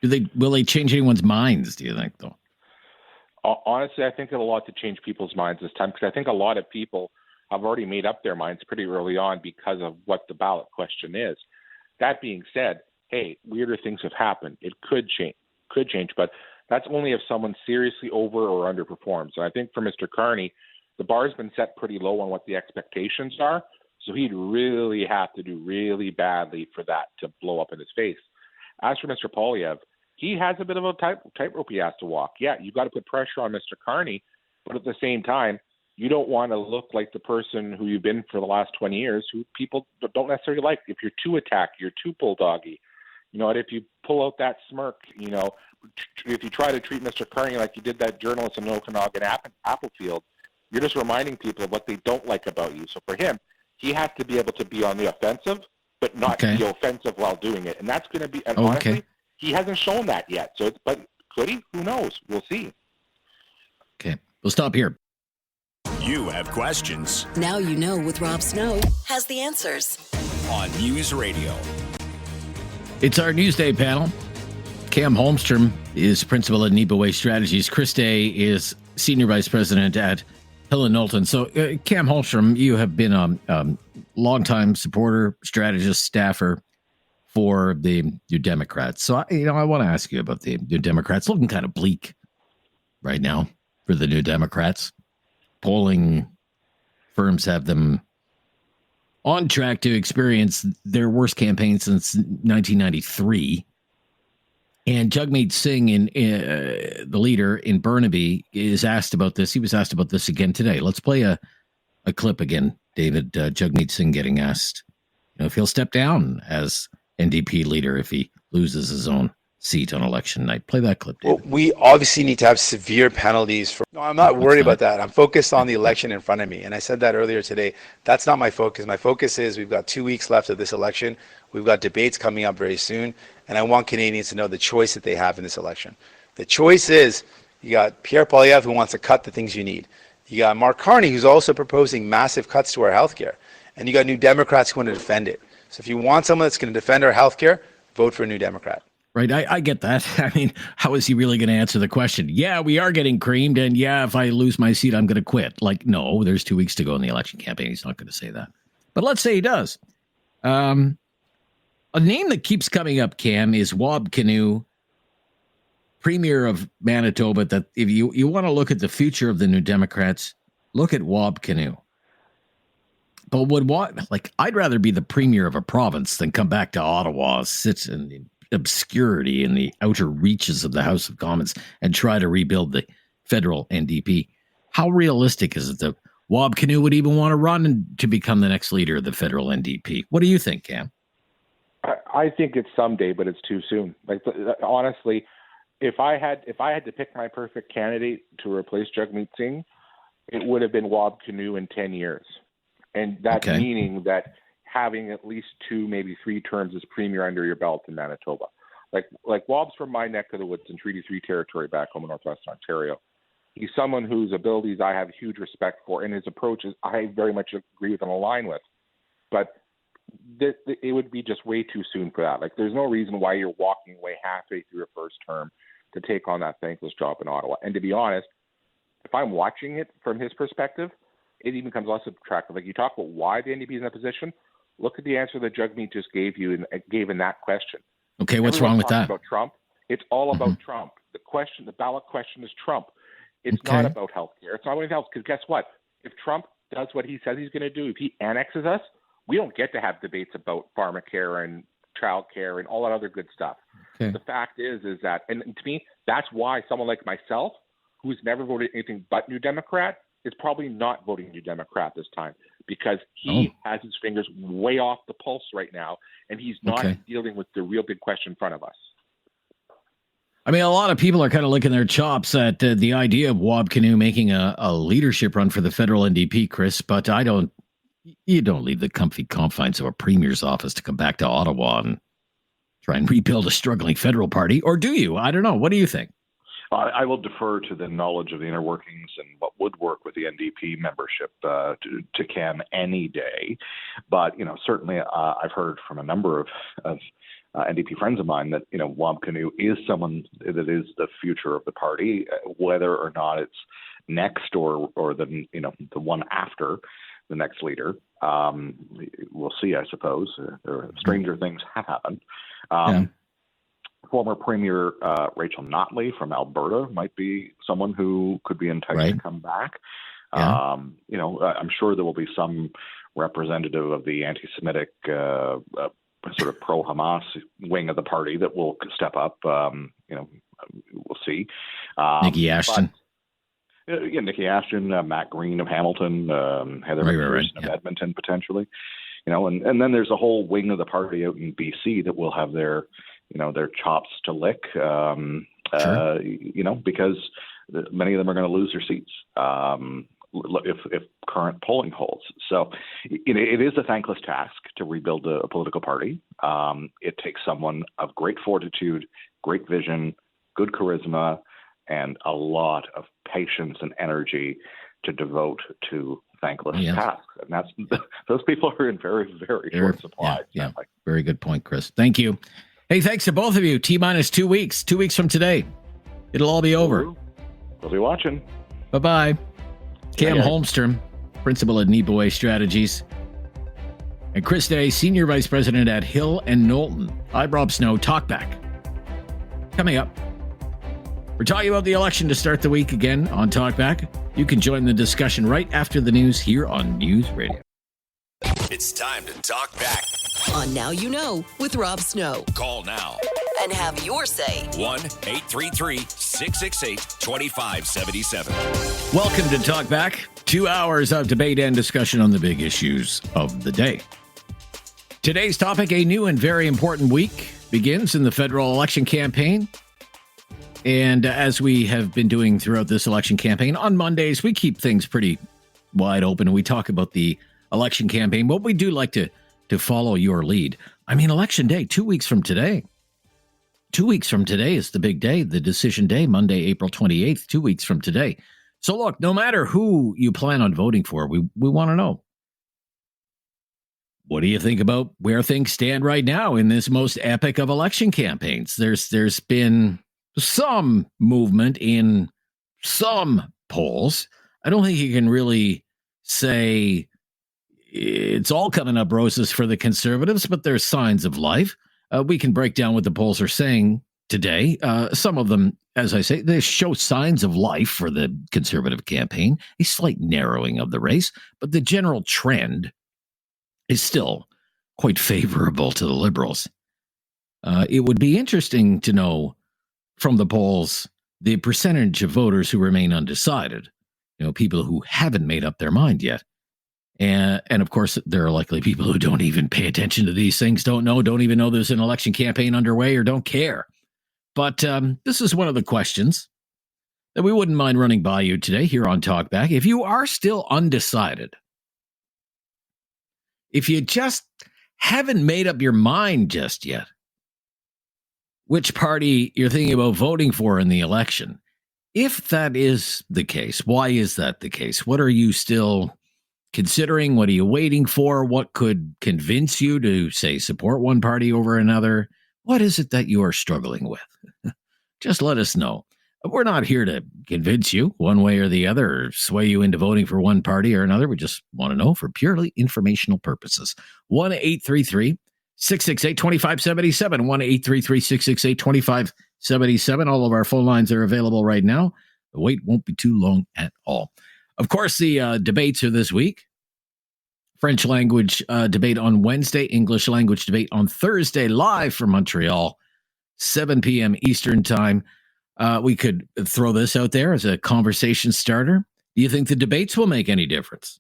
S1: will they change anyone's minds, do you think, though?
S9: Honestly, I think it'll a lot to change people's minds this time, because I think a lot of people have already made up their minds pretty early on because of what the ballot question is. That being said, hey, weirder things have happened. It could change, but that's only if someone seriously over or underperforms. And I think for Mr. Carney, the bar's been set pretty low on what the expectations are, so he'd really have to do really badly for that to blow up in his face. As for Mr. Poilievre, he has a bit of a tightrope he has to walk. Yeah, you got to put pressure on Mr. Carney, but at the same time, you don't want to look like the person who you've been for the last 20 years, who people don't necessarily like. If you're too attacky, you're too bulldoggy. You know, if you pull out that smirk, you know, if you try to treat Mr. Carney like you did that journalist in Okanagan Applefield, you're just reminding people of what they don't like about you. So for him, he has to be able to be on the offensive, but not be offensive while doing it. And that's going to be, and honestly, he hasn't shown that yet. So, but could he? Who knows? We'll see.
S1: Okay. We'll stop here.
S2: You have questions.
S3: Now You Know with Rob Snow has the answers.
S2: On News Radio.
S1: It's our Newsday panel. Cam Holmstrom is principal at Nipa Way Strategies. Chris Day is senior vice president at Hill and Knowlton. So, Cam Holmstrom, you have been a longtime supporter, strategist, staffer for the New Democrats. So, I want to ask you about the New Democrats. Looking kind of bleak right now for the New Democrats. Polling firms have them on track to experience their worst campaign since 1993. And Jagmeet Singh, the leader in Burnaby, is asked about this. He was asked about this again today. Let's play a clip again, David. Jagmeet Singh getting asked if he'll step down as NDP leader if he loses his own seat on election night. Play that clip, David.
S6: Well, we obviously need to have severe penalties for... No, I'm not worried about that. I'm focused on the election in front of me. And I said that earlier today. That's not my focus. My focus is we've got 2 weeks left of this election. We've got debates coming up very soon. And I want Canadians to know the choice that they have in this election. The choice is you got Pierre Poilievre, who wants to cut the things you need. You got Mark Carney, who's also proposing massive cuts to our healthcare. And you got New Democrats who want to defend it. So if you want someone that's going to defend our healthcare, vote for a New Democrat.
S1: Right. I get that. I mean, how is he really going to answer the question? Yeah, we are getting creamed. And yeah, if I lose my seat, I'm going to quit. Like, no, there's 2 weeks to go in the election campaign. He's not going to say that. But let's say he does. A name that keeps coming up, Cam, is Wab Kinew, Premier of Manitoba. That if you want to look at the future of the New Democrats, look at Wab Kinew. But I'd rather be the premier of a province than come back to Ottawa, sit in the obscurity in the outer reaches of the House of Commons and try to rebuild the federal NDP. How realistic is it that Wab Kinew would even want to run to become the next leader of the federal NDP? What do you think, Cam?
S9: I think it's someday, but it's too soon. Like, honestly, if I had to pick my perfect candidate to replace Jagmeet Singh, it would have been Wab Kinew in 10 years. And that's meaning that having at least 2, maybe 3 terms as premier under your belt in Manitoba. Like Wab's from my neck of the woods in Treaty 3 territory back home in Northwestern Ontario. He's someone whose abilities I have huge respect for, and his approaches I very much agree with and align with. But it would be just way too soon for that. Like, there's no reason why you're walking away halfway through your first term to take on that thankless job in Ottawa. And to be honest, if I'm watching it from his perspective, it even becomes less attractive. Like, you talk about why the NDP is in that position. Look at the answer that Jagmeet just gave in that question.
S1: Okay, what's wrong with that?
S9: About Trump. It's all about Trump. The ballot question is Trump. It's not about healthcare. It's not about health. Because guess what? If Trump does what he says he's going to do, if he annexes us, we don't get to have debates about pharmacare and childcare and all that other good stuff. Okay. The fact is that, and to me, that's why someone like myself, who's never voted anything but New Democrat, is probably not voting New Democrat this time, because he has his fingers way off the pulse right now, and he's not dealing with the real big question in front of us.
S1: I mean, a lot of people are kind of licking their chops at the idea of Wab Kinew making a leadership run for the federal NDP, Chris, but you don't leave the comfy confines of a premier's office to come back to Ottawa and try and rebuild a struggling federal party, or do you? I don't know. What do you think?
S10: I will defer to the knowledge of the inner workings and what would work with the NDP membership to Cam any day. But, certainly I've heard from a number of NDP friends of mine that, Wab Kinew is someone that is the future of the party, whether or not it's next or the one after the next leader. We'll see, I suppose. Stranger things have happened. Former Premier Rachel Notley from Alberta might be someone who could be enticed to come back.
S1: Yeah.
S10: I'm sure there will be some representative of the anti-Semitic sort of pro-Hamas wing of the party that will step up. We'll see.
S1: Nikki Ashton.
S10: Nikki Ashton, Matt Green of Hamilton, Heather McPherson of Edmonton, potentially. And then there's a whole wing of the party out in BC that will have their chops to lick, because many of them are going to lose their seats if current polling holds. So it is a thankless task to rebuild a political party. It takes someone of great fortitude, great vision, good charisma, and a lot of patience and energy to devote to thankless tasks. And those people are in very, very short supply.
S1: Yeah. Very good point, Chris. Thank you. Hey, thanks to both of you. T-minus 2 weeks. 2 weeks from today. It'll all be over.
S10: We'll be watching.
S1: Bye-bye. Cam Holmstrom, principal at Neepaway Strategies. And Chris Day, Senior Vice President at Hill and Knowlton. I'm Rob Snow. Talkback. Coming up. We're talking about the election to start the week again on Talkback. You can join the discussion right after the news here on News Radio.
S2: It's time to talk back.
S3: On Now You Know with Rob Snow.
S2: Call now
S3: And have your say.
S2: 1-833-668-2577.
S1: Welcome to Talkback. 2 hours of debate and discussion on the big issues of the day. Today's topic, a new and very important week, begins in the federal election campaign. And as we have been doing throughout this election campaign, on Mondays, we keep things pretty wide open and we talk about the election campaign, but we do like to follow your lead. I mean, election day, 2 weeks from today. 2 weeks from today is the big day, the decision day, Monday, April 28th, 2 weeks from today. So look, no matter who you plan on voting for, we want to know. What do you think about where things stand right now in this most epic of election campaigns? There's been some movement in some polls. I don't think you can really say it's all coming up roses for the Conservatives, but there's signs of life. We can break down what the polls are saying today. Some of them, as I say, they show signs of life for the Conservative campaign, a slight narrowing of the race, but the general trend is still quite favorable to the Liberals. It would be interesting to know from the polls the percentage of voters who remain undecided, people who haven't made up their mind yet. And of course, there are likely people who don't even pay attention to these things, don't even know there's an election campaign underway or don't care. But this is one of the questions that we wouldn't mind running by you today here on Talkback. If you are still undecided, if you just haven't made up your mind just yet, which party you're thinking about voting for in the election, if that is the case, why is that the case? What are you still considering? What are you waiting for? What could convince you to, say, support one party over another? What is it that you are struggling with? Just let us know. We're not here to convince you one way or the other or sway you into voting for one party or another. We just want to know for purely informational purposes. 1-833-668-2577. 1-833-668-2577. All of our phone lines are available right now. The wait won't be too long at all. Of course, the debates are this week. French language debate on Wednesday, English language debate on Thursday, live from Montreal, 7 p.m. Eastern Time. We could throw this out there as a conversation starter. Do you think the debates will make any difference?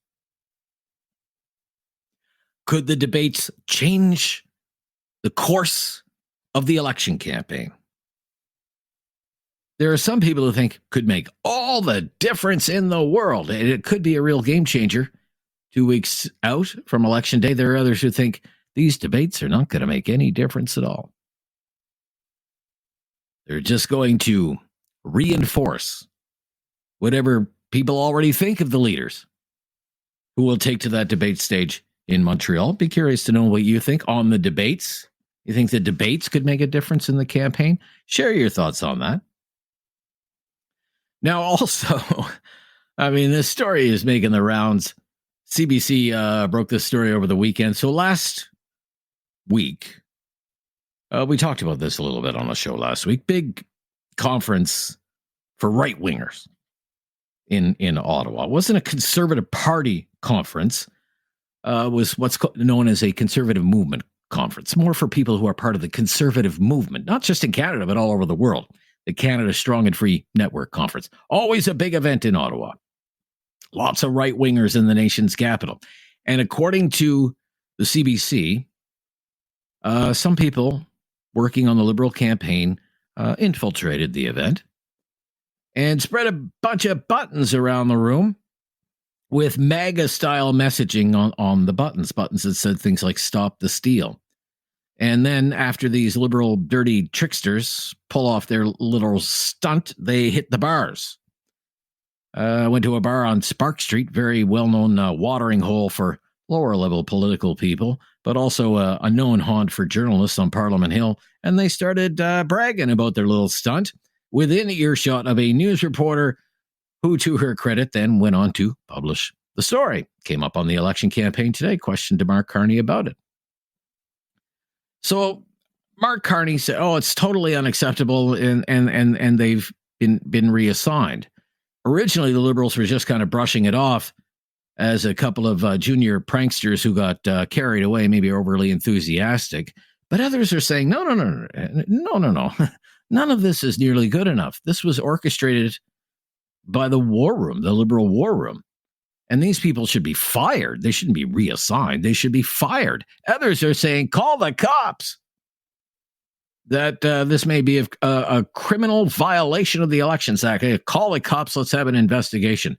S1: Could the debates change the course of the election campaign? There are some people who think could make all the difference in the world. It could be a real game changer 2 weeks out from Election Day. There are others who think these debates are not going to make any difference at all. They're just going to reinforce whatever people already think of the leaders who will take to that debate stage in Montreal. Be curious to know what you think on the debates. You think the debates could make a difference in the campaign? Share your thoughts on that. Now, also, I mean, this story is making the rounds. CBC broke this story over the weekend. So last week, we talked about this a little bit on the show last week. Big conference for right-wingers in Ottawa. It wasn't a Conservative Party conference. It was what's known as a Conservative Movement conference, more for people who are part of the Conservative movement, not just in Canada, but all over the world. The Canada Strong and Free Network Conference. Always a big event in Ottawa. Lots of right-wingers in the nation's capital. And according to the CBC, some people working on the Liberal campaign infiltrated the event and spread a bunch of buttons around the room with MAGA-style messaging on the buttons that said things like "Stop the Steal." And then after these Liberal dirty tricksters pull off their little stunt, they hit the bars. Went to a bar on Spark Street, very well-known watering hole for lower-level political people, but also a known haunt for journalists on Parliament Hill. And they started bragging about their little stunt within earshot of a news reporter who, to her credit, then went on to publish the story. Came up on the election campaign today, questioned to Mark Carney about it. So Mark Carney said, "Oh, it's totally unacceptable," and they've been reassigned. Originally, the Liberals were just kind of brushing it off as a couple of junior pranksters who got carried away, maybe overly enthusiastic. But others are saying, no. None of this is nearly good enough. This was orchestrated by the war room, the Liberal war room. And these people should be fired. They shouldn't be reassigned. They should be fired. Others are saying, call the cops. That this may be a criminal violation of the Elections Act. Hey, call the cops. Let's have an investigation.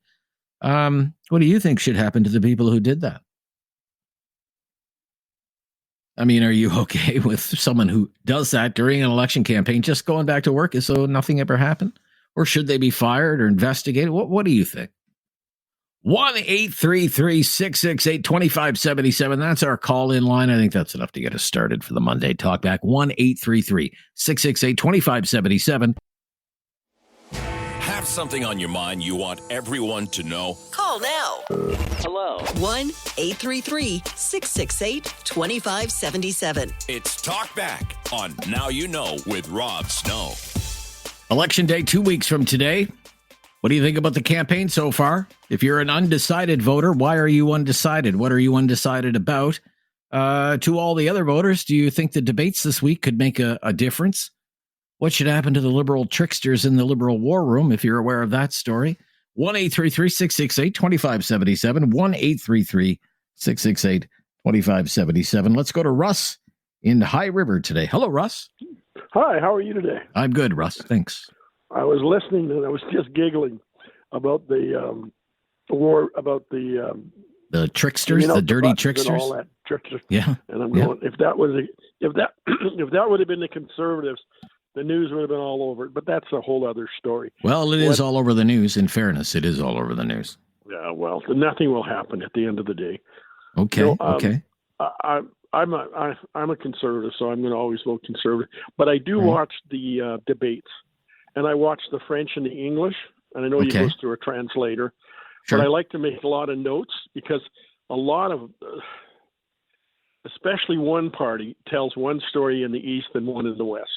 S1: What do you think should happen to the people who did that? I mean, are you okay with someone who does that during an election campaign just going back to work as though nothing ever happened? Or should they be fired or investigated? What do you think? 1-833-668-2577. That's our call-in line. I think that's enough to get us started for the Monday Talkback. 1-833-668-2577.
S2: Have something on your mind you want everyone to know?
S3: Call now.
S2: Hello.
S3: 1-833-668-2577.
S2: It's Talkback on Now You Know with Rob Snow.
S1: Election day 2 weeks from today. What do you think about the campaign so far? If you're an undecided voter, why are you undecided? What are you undecided about? To all the other voters, do you think the debates this week could make a difference? What should happen to the Liberal tricksters in the Liberal war room, if you're aware of that story? 1-833-668-2577. 1-833-668-2577. Let's go to Russ in High River today. Hello, Russ.
S11: Hi, how are you today?
S1: I'm good, Russ. Thanks.
S11: I was listening and I was just giggling about the war, about the
S1: tricksters, the dirty tricksters,
S11: and all that tricksters.
S1: Yeah,
S11: and I'm going, if that would have been the Conservatives, the news would have been all over it. But that's a whole other story.
S1: Well, it is all over the news. In fairness, it is all over the news.
S11: Yeah, well, nothing will happen at the end of the day.
S1: Okay, okay.
S11: I'm a conservative, so I'm going to always vote conservative. But I do watch the debates, and I watch the French and the English, and I know you go through a translator.
S1: Sure.
S11: But I like to make a lot of notes because a lot of, especially one party, tells one story in the East and one in the West.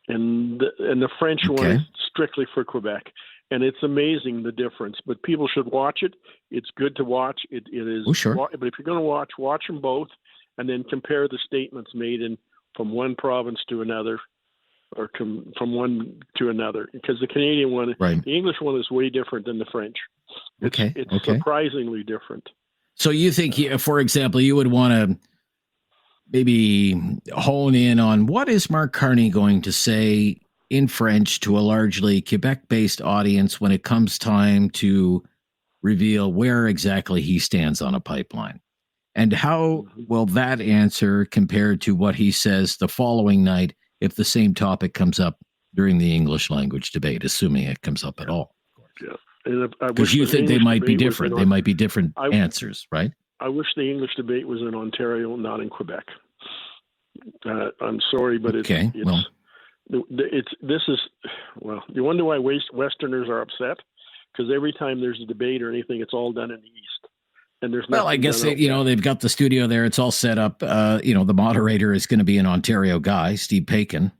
S11: And the French one is strictly for Quebec. And it's amazing the difference. But people should watch it. It's good to watch. It is.
S1: Oh, sure.
S11: But if you're going to watch them both, and then compare the statements made from one province to another, or from one to another. Because the Canadian one, the English one is way different than the French. It's surprisingly different.
S1: So you think, for example, you would want to maybe hone in on what is Mark Carney going to say in French to a largely Quebec-based audience when it comes time to reveal where exactly he stands on a pipeline? And how will that answer compare to what he says the following night if the same topic comes up during the English language debate, assuming it comes up at all.
S11: Yeah.
S1: Because you think they might be different. They might be different answers, right?
S11: I wish the English debate was in Ontario, not in Quebec. I'm sorry, but you wonder why Westerners are upset, because every time there's a debate or anything, it's all done in the East. And there's
S1: I guess they've got the studio there. It's all set up. The moderator is going to be an Ontario guy, Steve Paikin.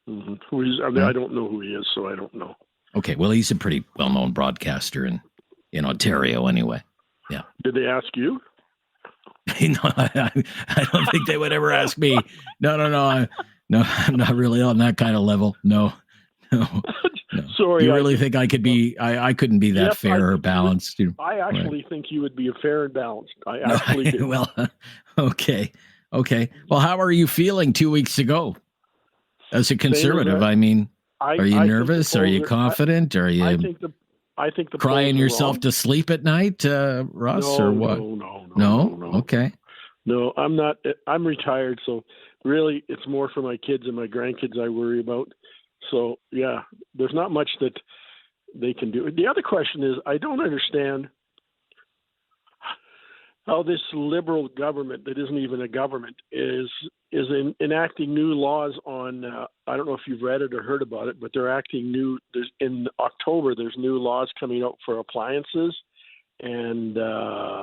S11: Mm-hmm. I don't know who he is, so I don't know.
S1: Okay, well, he's a pretty well-known broadcaster in Ontario, anyway. Yeah.
S11: Did they ask you?
S1: No, I don't think they would ever ask me. No, I'm not really on that kind of level. No. Sorry. You really think I could be? I couldn't be that fair or balanced.
S11: I actually think you would be fair and balanced. I actually do.
S1: Well, okay. Well, how are you feeling 2 weeks ago as a conservative? I mean, are you nervous? Are you confident? Are you?
S11: I think the
S1: crying yourself to sleep at night, Russ, or what? No. Okay.
S11: No, I'm not. I'm retired, so really, it's more for my kids and my grandkids I worry about. So yeah, there's not much that they can do. The other question is, I don't understand how this Liberal government that isn't even a government is enacting new laws on. I don't know if you've read it or heard about it, but they're acting new. In October, there's new laws coming out for appliances and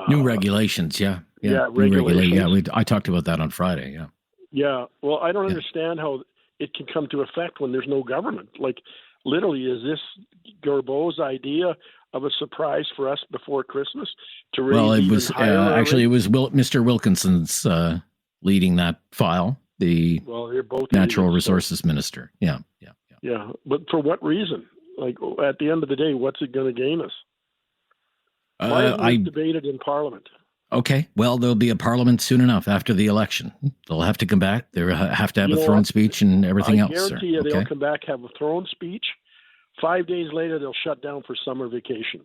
S1: new regulations. Yeah,
S11: regulations.
S1: I talked about that on Friday. Yeah.
S11: Yeah. Well, I don't understand how it can come to effect when there's no government. Like, literally, is this Garbeau's idea of a surprise for us before Christmas? It was Mr.
S1: Wilkinson's leading that file. The Natural Resources Minister. Yeah.
S11: But for what reason? Like, at the end of the day, what's it going to gain us? Why isn't it debated in Parliament?
S1: Okay, well, there'll be a parliament soon enough after the election. They'll have to come back. They have to have a throne speech and everything else.
S11: I guarantee you they'll come back, have a throne speech. 5 days later, they'll shut down for summer vacation.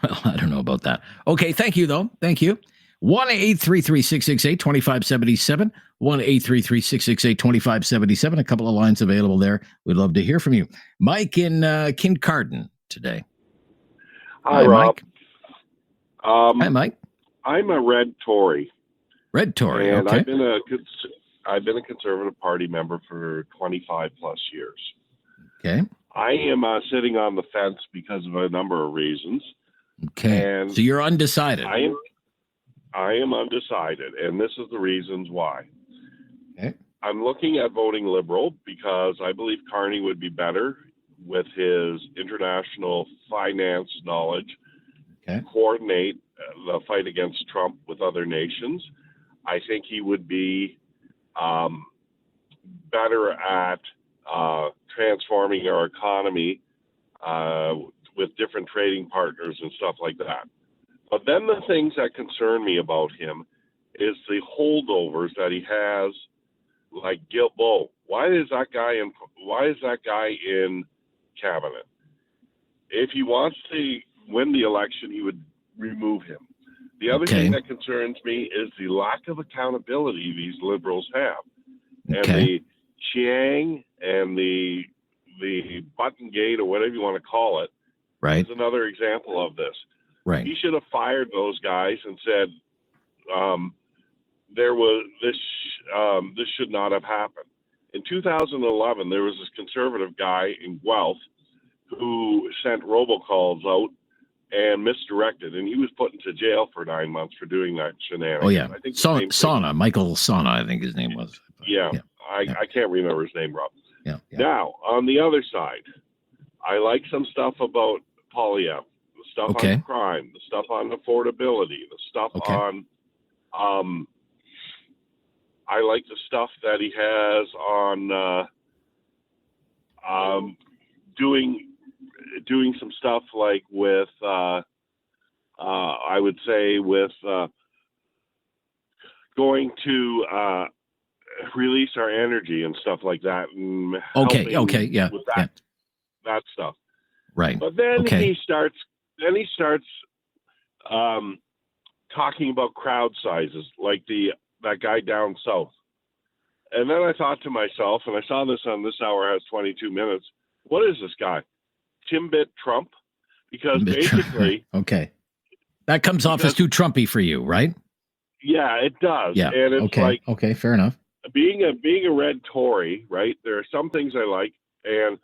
S1: Well, I don't know about that. Okay, thank you, though. Thank you. 1-833-668-2577. 1-833-668-2577. A couple of lines available there. We'd love to hear from you. Mike in Kincardine today.
S12: Hi, Rob.
S1: Mike. Hi, Mike.
S12: I'm a red Tory.
S1: Red Tory,
S12: and
S1: okay.
S12: I've been a Conservative Party member for 25 plus years.
S1: Okay.
S12: I am sitting on the fence because of a number of reasons.
S1: Okay.
S12: And
S1: so you're undecided.
S12: I am undecided, and this is the reasons why.
S1: Okay.
S12: I'm looking at voting Liberal because I believe Carney would be better with his international finance knowledge.
S1: Okay.
S12: Coordinate the fight against Trump with other nations. I think he would be better at transforming our economy with different trading partners and stuff like that. But then the things that concern me about him is the holdovers that he has, like Guilbeault. Why is that guy in cabinet? If he wants to win the election, he would remove him. The other thing that concerns me is the lack of accountability these Liberals have. And the Chiang and the Button Gate, or whatever you want to call it, is another example of this.
S1: Right.
S12: He should have fired those guys and said, this should not have happened. In 2011, there was this conservative guy in Guelph who sent robocalls out and misdirected, and he was put into jail for 9 months for doing that shenanigans.
S1: Oh, yeah. Michael Sauna, I think his name was.
S12: I can't remember his name, Rob.
S1: Yeah.
S12: Now, on the other side, I like some stuff about Polyev, the stuff on crime, the stuff on affordability, the stuff on I like the stuff that he has on doing some stuff like with I would say with going to release our energy and stuff like that, and with that stuff.
S1: Right.
S12: But then he starts talking about crowd sizes, like that guy down south. And then I thought to myself, and I saw this on This Hour Has 22 Minutes, what is this guy? Timbit Trump? Because basically...
S1: Okay. That comes off as too Trumpy for you, right?
S12: Yeah, it does.
S1: Yeah.
S12: And it's like...
S1: Okay, fair enough.
S12: Being a red Tory, right, there are some things I like, and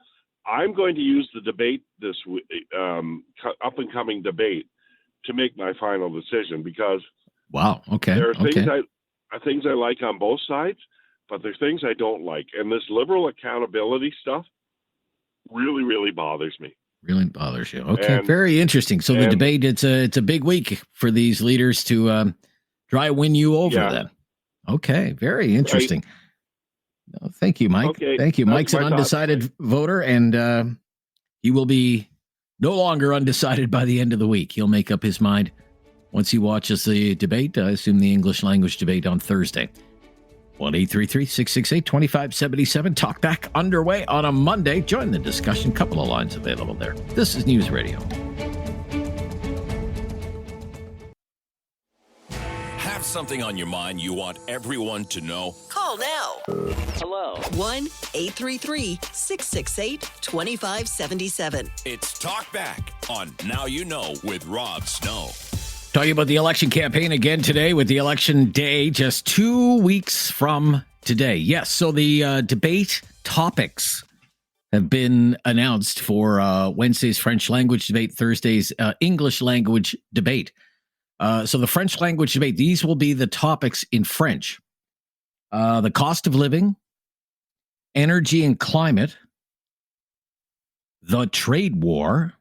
S12: I'm going to use the debate this week, up-and-coming debate, to make my final decision, because...
S1: Wow, okay.
S12: There are things I like on both sides, but there's things I don't like. And this liberal accountability stuff really, really bothers me.
S1: Really bothers you. Okay, very interesting. So the debate, it's a big week for these leaders to try win you over then. Okay, very interesting. Right. No, thank you, Mike. Okay, thank you. Mike's an undecided voter, and he will be no longer undecided by the end of the week. He'll make up his mind once he watches the debate. I assume the English language debate on Thursday. 1-833-668-2577. Talkback underway on a Monday. Join the discussion. Couple of lines available there. This is News Radio.
S2: Have something on your mind you want everyone to know?
S3: Call now.
S2: Hello.
S3: 1-833-668-2577.
S2: It's Talkback on Now You Know with Rob Snow.
S1: Talking about the election campaign again today with the election day just 2 weeks from today. Yes, so the debate topics have been announced for Wednesday's French language debate, Thursday's English language debate. So the French language debate, these will be the topics in French. The cost of living, energy and climate, the trade war,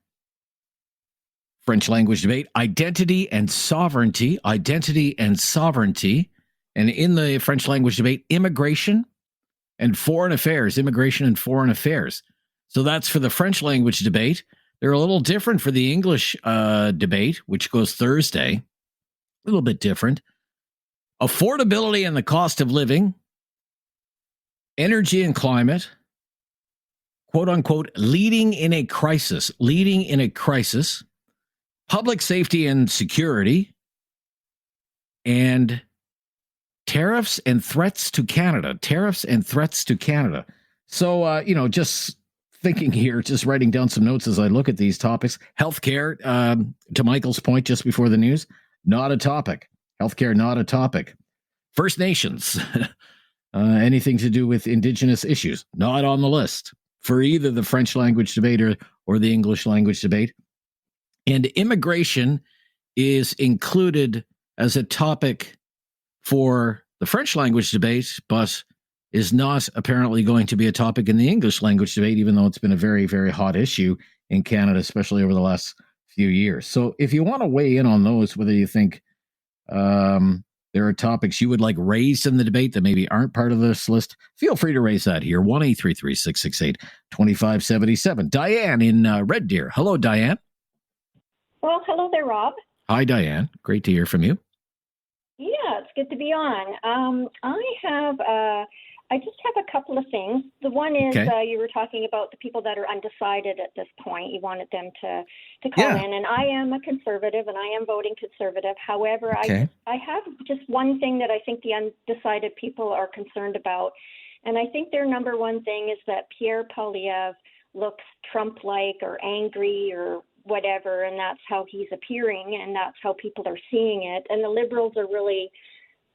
S1: French language debate, identity and sovereignty, and in the French language debate, immigration and foreign affairs. So that's for the French language debate. They're a little different for the English debate, which goes Thursday. A little bit different. Affordability and the cost of living, energy and climate, quote unquote, leading in a crisis, public safety and security, and tariffs and threats to Canada. So, just thinking here, just writing down some notes as I look at these topics. Healthcare, to Michael's point just before the news, not a topic. Healthcare, not a topic. First Nations, anything to do with Indigenous issues, not on the list for either the French language debate or the English language debate. And immigration is included as a topic for the French language debate, but is not apparently going to be a topic in the English language debate, even though it's been a very, very hot issue in Canada, especially over the last few years. So if you want to weigh in on those, whether you think there are topics you would like raised in the debate that maybe aren't part of this list, feel free to raise that here. 1-833-668-2577. Diane in Red Deer. Hello, Diane.
S13: Well, hello there, Rob.
S1: Hi, Diane. Great to hear from you.
S13: Yeah, it's good to be on. I just have a couple of things. The one is you were talking about the people that are undecided at this point. You wanted them to call in, and I am a conservative, and I am voting conservative. However, I have just one thing that I think the undecided people are concerned about, and I think their number one thing is that Pierre Poilievre looks Trump-like or angry or whatever, and that's how he's appearing, and that's how people are seeing it. And the Liberals are really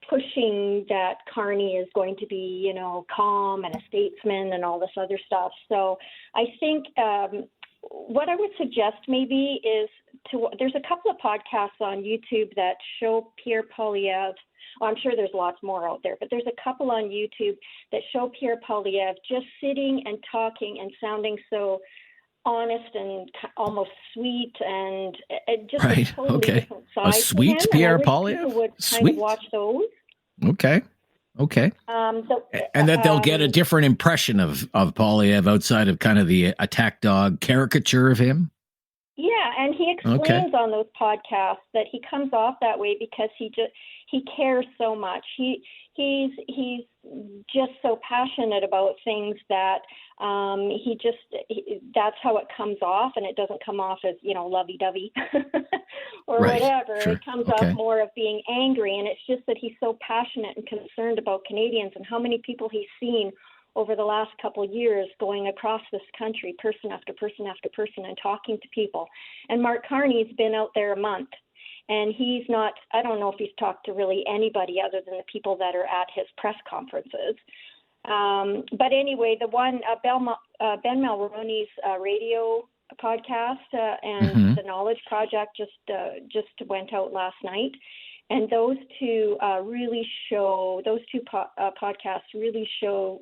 S13: pushing that Carney is going to be, calm and a statesman and all this other stuff. So I think what I would suggest maybe is there's a couple of podcasts on YouTube that show Pierre Poilievre. I'm sure there's lots more out there, but there's a couple on YouTube that show Pierre Poilievre just sitting and talking and sounding so honest and almost sweet, and just a totally different side.
S1: A sweet Pierre Poilievre?
S13: People would kind of watch those.
S1: Okay. And that they'll get a different impression of Poilievre outside of kind of the attack dog caricature of him?
S13: Yeah, and he explains on those podcasts that he comes off that way because he cares so much. He's just so passionate about things that that's how it comes off, and it doesn't come off as, lovey-dovey or whatever.
S1: Sure.
S13: It comes off more of being angry, and it's just that he's so passionate and concerned about Canadians and how many people he's seen over the last couple of years going across this country, person after person after person, and talking to people. And Mark Carney's been out there a month, and I don't know if he's talked to really anybody other than the people that are at his press conferences. But anyway, the one, Ben Mulroney's radio podcast and the Knowledge Project just went out last night. And those two podcasts really show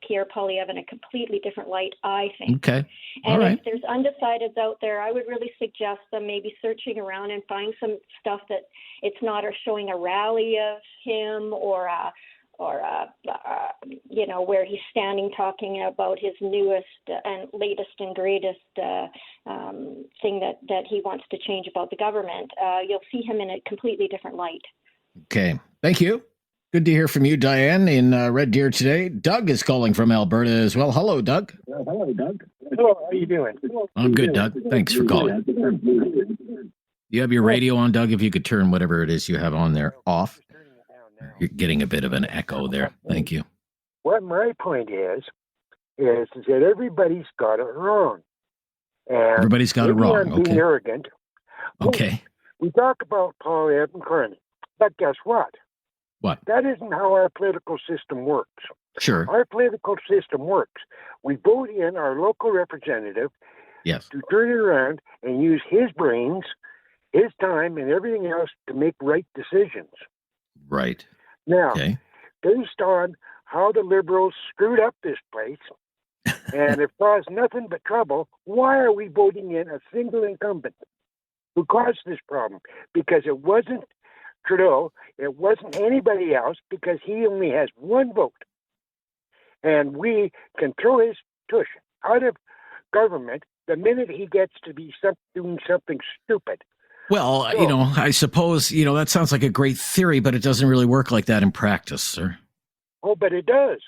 S13: Pierre Poilievre in a completely different light, I think.
S1: Okay.
S13: And if there's undecideds out there, I would really suggest them maybe searching around and find some stuff that it's not showing a rally of him or where he's standing talking about his newest and latest and greatest thing that he wants to change about the government. You'll see him in a completely different light.
S1: Okay. Thank you. Good to hear from you, Diane, in Red Deer today. Doug is calling from Alberta as well. Hello, Doug.
S14: Hello, Doug. Hello, how are you doing?
S1: I'm good, Doug. Thanks for calling. You have your radio on, Doug? If you could turn whatever it is you have on there off. You're getting a bit of an echo there. Thank you.
S14: What my point is that everybody's got it wrong. And
S1: everybody's got it wrong.
S14: Okay. Being arrogant.
S1: Okay.
S14: We talk about Poilievre and Carney, but guess what?
S1: What?
S14: That isn't how our political system works.
S1: Sure.
S14: Our political system works. We vote in our local representative to turn it around and use his brains, his time, and everything else to make right decisions.
S1: Right.
S14: Now, based on how the Liberals screwed up this place and have caused nothing but trouble, why are we voting in a single incumbent who caused this problem? Because it wasn't Trudeau, it wasn't anybody else, because he only has one vote. And we can throw his tush out of government the minute he gets to be doing something stupid.
S1: Well, I suppose, that sounds like a great theory, but it doesn't really work like that in practice, sir.
S14: Oh, but it does.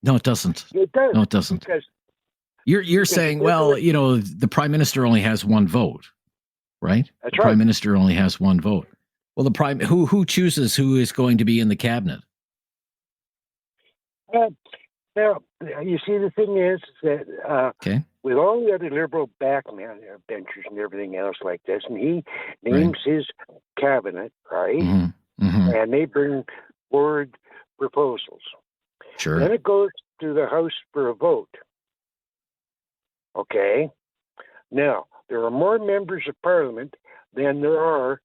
S1: No, it doesn't.
S14: It does.
S1: No, it doesn't.
S14: Because
S1: you're saying, well, the prime minister only has one vote, right?
S14: That's
S1: the prime minister only has one vote. Well, who chooses who is going to be in the cabinet?
S14: Now, you see, the thing is that with all the other Liberal backbenchers and everything else like this, and he names his cabinet, right?
S1: Mm-hmm.
S14: And they bring forward proposals.
S1: Sure.
S14: Then it goes to the House for a vote. Okay? Now, there are more members of Parliament than there are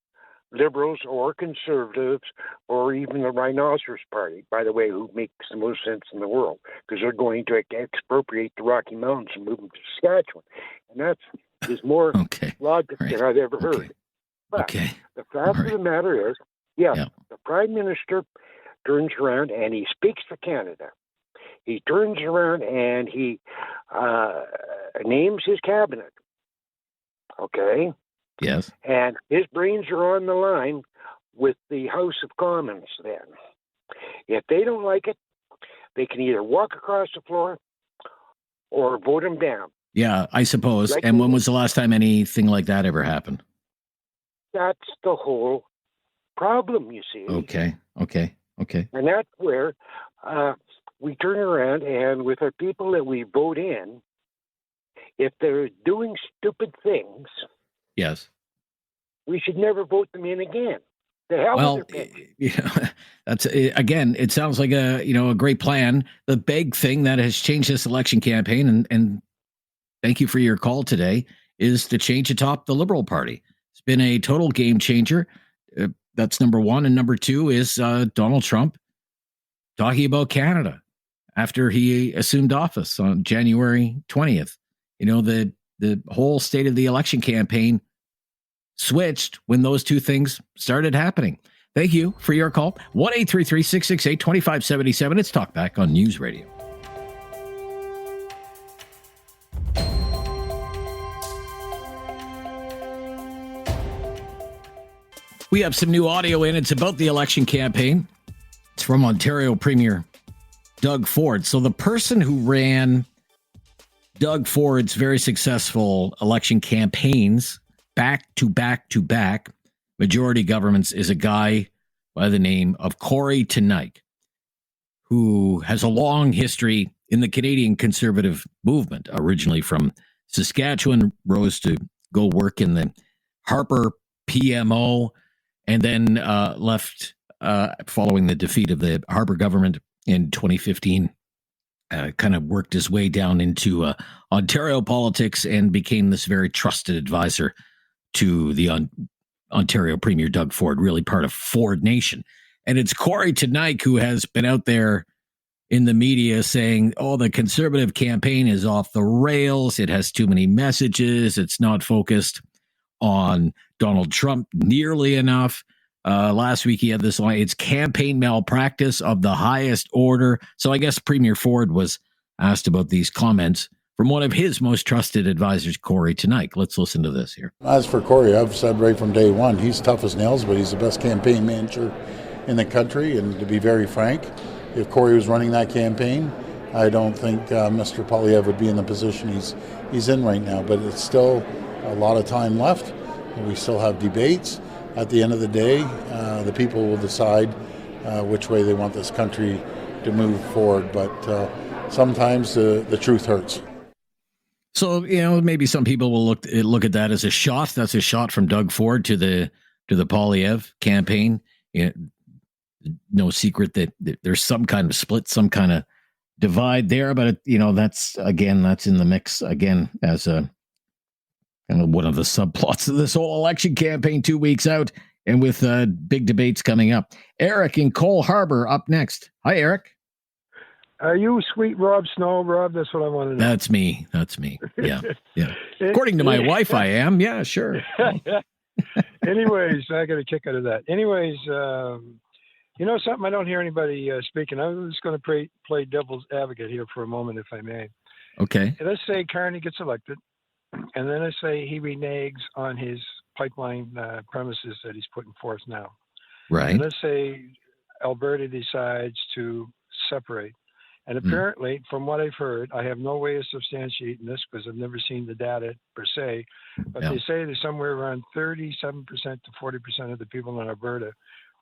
S14: Liberals or Conservatives or even the Rhinoceros Party, by the way, who makes the most sense in the world, because they're going to expropriate the Rocky Mountains and move them to Saskatchewan. And that is more logic than I've ever heard. But the fact of the matter is, the Prime Minister turns around and he speaks for Canada. He turns around and he names his cabinet. Okay?
S1: Yes.
S14: And his brains are on the line with the House of Commons then. If they don't like it, they can either walk across the floor or vote him down.
S1: Yeah, I suppose. And when was the last time anything like that ever happened?
S14: That's the whole problem, you see.
S1: Okay.
S14: And that's where we turn around and with our people that we vote in, if they're doing stupid things,
S1: yes,
S14: we should never vote them in again. The hell with their
S1: that's again. It sounds like a great plan. The big thing that has changed this election campaign, and thank you for your call today, is to change atop the Liberal Party. It's been a total game changer. That's number one, and number two is Donald Trump talking about Canada after he assumed office on January 20th. The whole state of the election campaign switched when those two things started happening. Thank you for your call. 1-833-668-2577. It's Talkback on News Radio. We have some new audio in. It's about the election campaign. It's from Ontario Premier Doug Ford. So the person who ran Doug Ford's very successful election campaigns back to back to back majority governments is a guy by the name of Corey Tenike, who has a long history in the Canadian conservative movement, originally from Saskatchewan, rose to go work in the Harper PMO, and then left following the defeat of the Harper government in 2015, kind of worked his way down into Ontario politics and became this very trusted advisor to the Ontario Premier Doug Ford, really part of Ford Nation. And it's Corey Tenike who has been out there in the media saying, oh, the conservative campaign is off the rails. It has too many messages. It's not focused on Donald Trump nearly enough. Last week he had this line, it's campaign malpractice of the highest order. So I guess Premier Ford was asked about these comments from one of his most trusted advisors, Corey Tenike. Let's listen to this here.
S15: As for Corey, I've said right from day one, he's tough as nails, but he's the best campaign manager in the country. And to be very frank, if Corey was running that campaign, I don't think Mr. Poilievre would be in the position he's in right now. But it's still a lot of time left. We still have debates. At the end of the day, the people will decide which way they want this country to move forward. But sometimes the truth hurts.
S1: So, maybe some people will look at that as a shot. That's a shot from Doug Ford to the Poilievre campaign. No secret that there's some kind of split, some kind of divide there. But, that's in the mix again as a kind of one of the subplots of this whole election campaign 2 weeks out and with big debates coming up. Eric in Cole Harbour up next. Hi, Eric.
S16: Are you sweet Rob Snow, Rob? That's what I want to know.
S1: That's me. Yeah. According to my wife, I am. Yeah, sure.
S16: Anyways, I got a kick out of that. Anyways, something, I don't hear anybody speaking. I was going to play devil's advocate here for a moment, if I may.
S1: Okay.
S16: Let's say Carney gets elected, and then let's say he reneges on his pipeline premises that he's putting forth now.
S1: Right.
S16: And let's say Alberta decides to separate. And apparently, from what I've heard, I have no way of substantiating this because I've never seen the data per se, but they say there's somewhere around 37% to 40% of the people in Alberta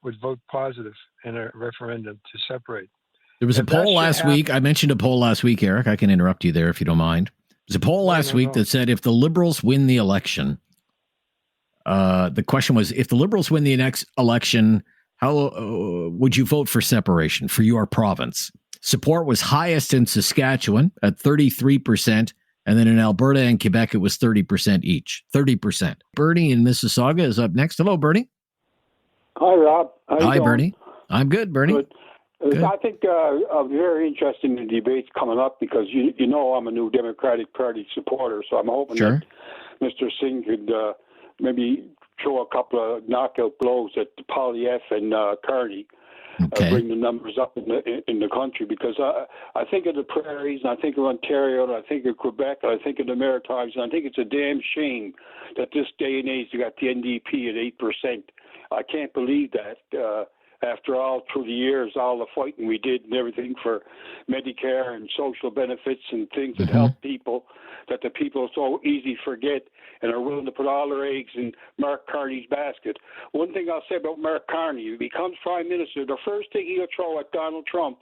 S16: would vote positive in a referendum to separate.
S1: There was a poll last week. I mentioned a poll last week, Eric. I can interrupt you there if you don't mind. There's a poll last week that said if the Liberals win the election, the question was, if the Liberals win the next election, how would you vote for separation for your province? Support was highest in Saskatchewan at 33%, and then in Alberta and Quebec, it was 30% each. 30%. Bernie in Mississauga is up next. Hello, Bernie.
S17: Hi, Rob.
S1: Hi, Bernie. I'm good, Bernie.
S17: Good. I think I'm very interested in the debates coming up because I'm a new Democratic Party supporter, so I'm hoping that Mr. Singh could maybe throw a couple of knockout blows at Poilievre and Carney. Bring the numbers up in the country because I think of the prairies and I think of Ontario and I think of Quebec and I think of the Maritimes and I think it's a damn shame that this day and age you got the NDP at 8%. I can't believe that after all through the years, all the fighting we did and everything for Medicare and social benefits and things that help people, that the people so easy forget and are willing to put all their eggs in Mark Carney's basket. One thing I'll say about Mark Carney, if he becomes Prime Minister, the first thing he'll throw at Donald Trump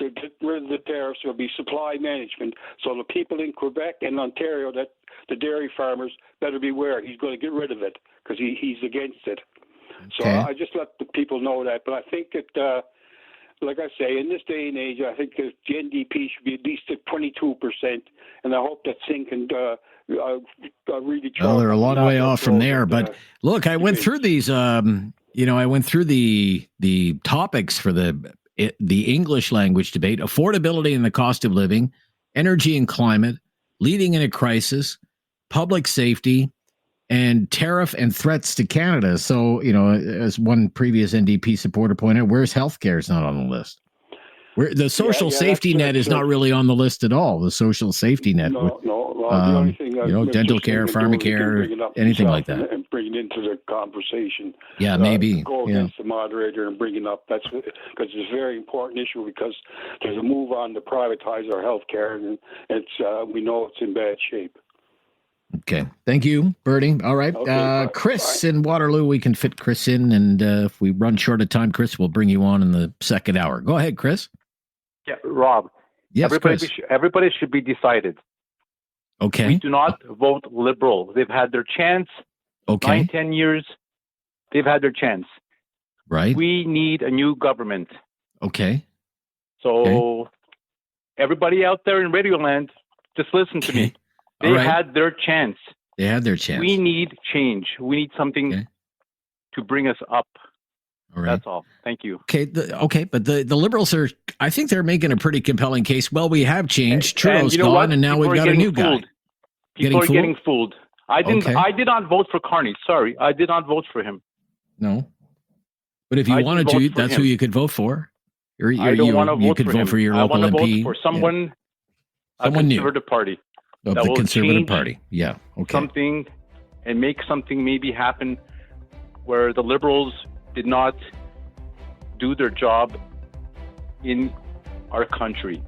S17: to get rid of the tariffs will be supply management. So the people in Quebec and Ontario, that the dairy farmers, better beware. He's going to get rid of it because he's against it. So I just let the people know that. But I think that, like I say, in this day and age, I think the NDP should be at least at 22%, and I hope that Singh can really try.
S1: Well, they're a long way off from there. But look, I went through these. I went through the topics for the English language debate: affordability and the cost of living, energy and climate, leading in a crisis, public safety, and tariff and threats to Canada. So, as one previous NDP supporter pointed out, where's healthcare is not on the list. The social safety net is not really on the list at all. The social safety net.
S17: No. The only thing,
S1: dental care, pharmacare, anything like that.
S17: And bring it into the conversation.
S1: Yeah, maybe.
S17: Go against the moderator and bring it up. That's because it's a very important issue because there's a move on to privatize our health care, and we know it's in bad shape.
S1: Okay. Thank you, Bertie. All right. Chris in Waterloo, we can fit Chris in. And if we run short of time, Chris, we'll bring you on in the second hour. Go ahead, Chris.
S18: Yeah, Rob.
S1: Yes, Chris.
S18: Everybody should be decided.
S1: Okay.
S18: We do not vote Liberal. They've had their chance.
S1: Okay.
S18: 9-10 years. They've had their chance.
S1: Right.
S18: We need a new government.
S1: Okay.
S18: So everybody out there in Radioland, just listen to me. They had their chance.
S1: They had their chance.
S18: We need change. We need something to bring us up.
S1: All right.
S18: That's all. Thank you.
S1: Okay. But the Liberals are, I think they're making a pretty compelling case. Well, we have changed. Trudeau's gone, and now we've got a new guy.
S18: People are getting fooled. I did not vote for Carney. Sorry. I did not vote for him.
S1: No. But if you wanted to, that's who you could vote for.
S18: I don't want to vote for him.
S1: You could vote for your local MP.
S18: I want to vote for someone Conservative Party.
S1: Of the Conservative Party. Yeah. Okay.
S18: Something and make something maybe happen where the Liberals did not do their job in our country.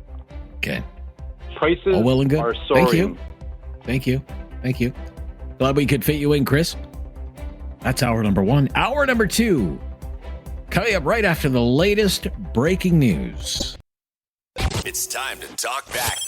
S1: Okay.
S18: Prices
S1: well and good.
S18: are soaring.
S1: Thank you. Glad we could fit you in, Chris. That's hour number one. Hour number two, coming up right after the latest breaking news.
S2: It's time to talk back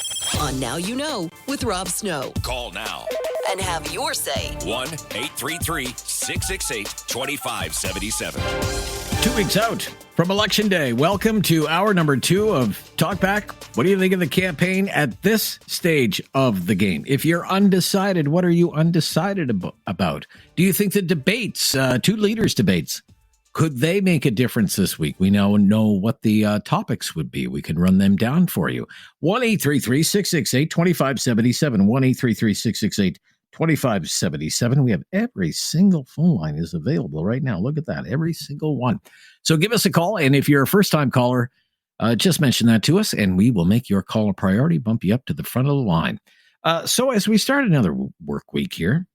S3: on Now You Know with Rob Snow.
S2: Call now
S3: and have your say.
S2: 1-833-668-2577.
S1: 2 weeks out from Election Day. Welcome to hour number two of Talkback. What do you think of the campaign at this stage of the game? If you're undecided, what are you undecided about? Do you think the debates, two leaders debates, could they make a difference this week? We now know what the topics would be. We can run them down for you. 1-833-668-2577. 1-833-668-2577. We have every single phone line is available right now. Look at that. Every single one. So give us a call. And if you're a first-time caller, just mention that to us, and we will make your call a priority, bump you up to the front of the line. So as we start another work week here,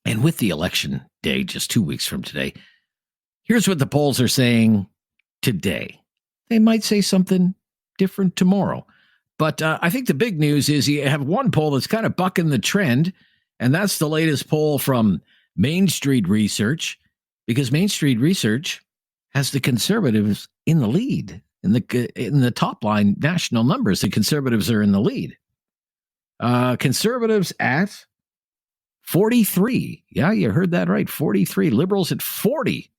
S1: and with the election day just 2 weeks from today, here's what the polls are saying today. They might say something different tomorrow. But I think the big news is you have one poll that's kind of bucking the trend, and that's the latest poll from Main Street Research, because Main Street Research has the Conservatives in the lead. In the top line national numbers, the Conservatives are in the lead. Conservatives at 43. Yeah, you heard that right. 43. Liberals at 40.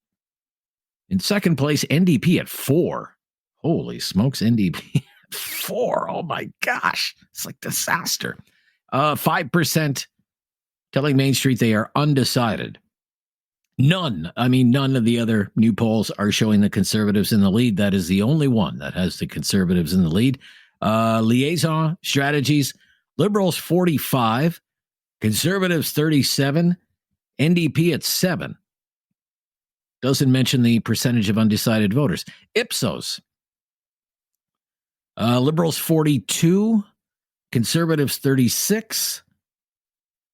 S1: In second place, NDP at 4. Holy smokes, NDP at 4. Oh my gosh. It's like disaster. 5% telling Main Street they are undecided. None of the other new polls are showing the Conservatives in the lead. That is the only one that has the Conservatives in the lead. Liaison strategies, Liberals 45, Conservatives 37, NDP at 7. Doesn't mention the percentage of undecided voters. Ipsos, Liberals 42, Conservatives 36,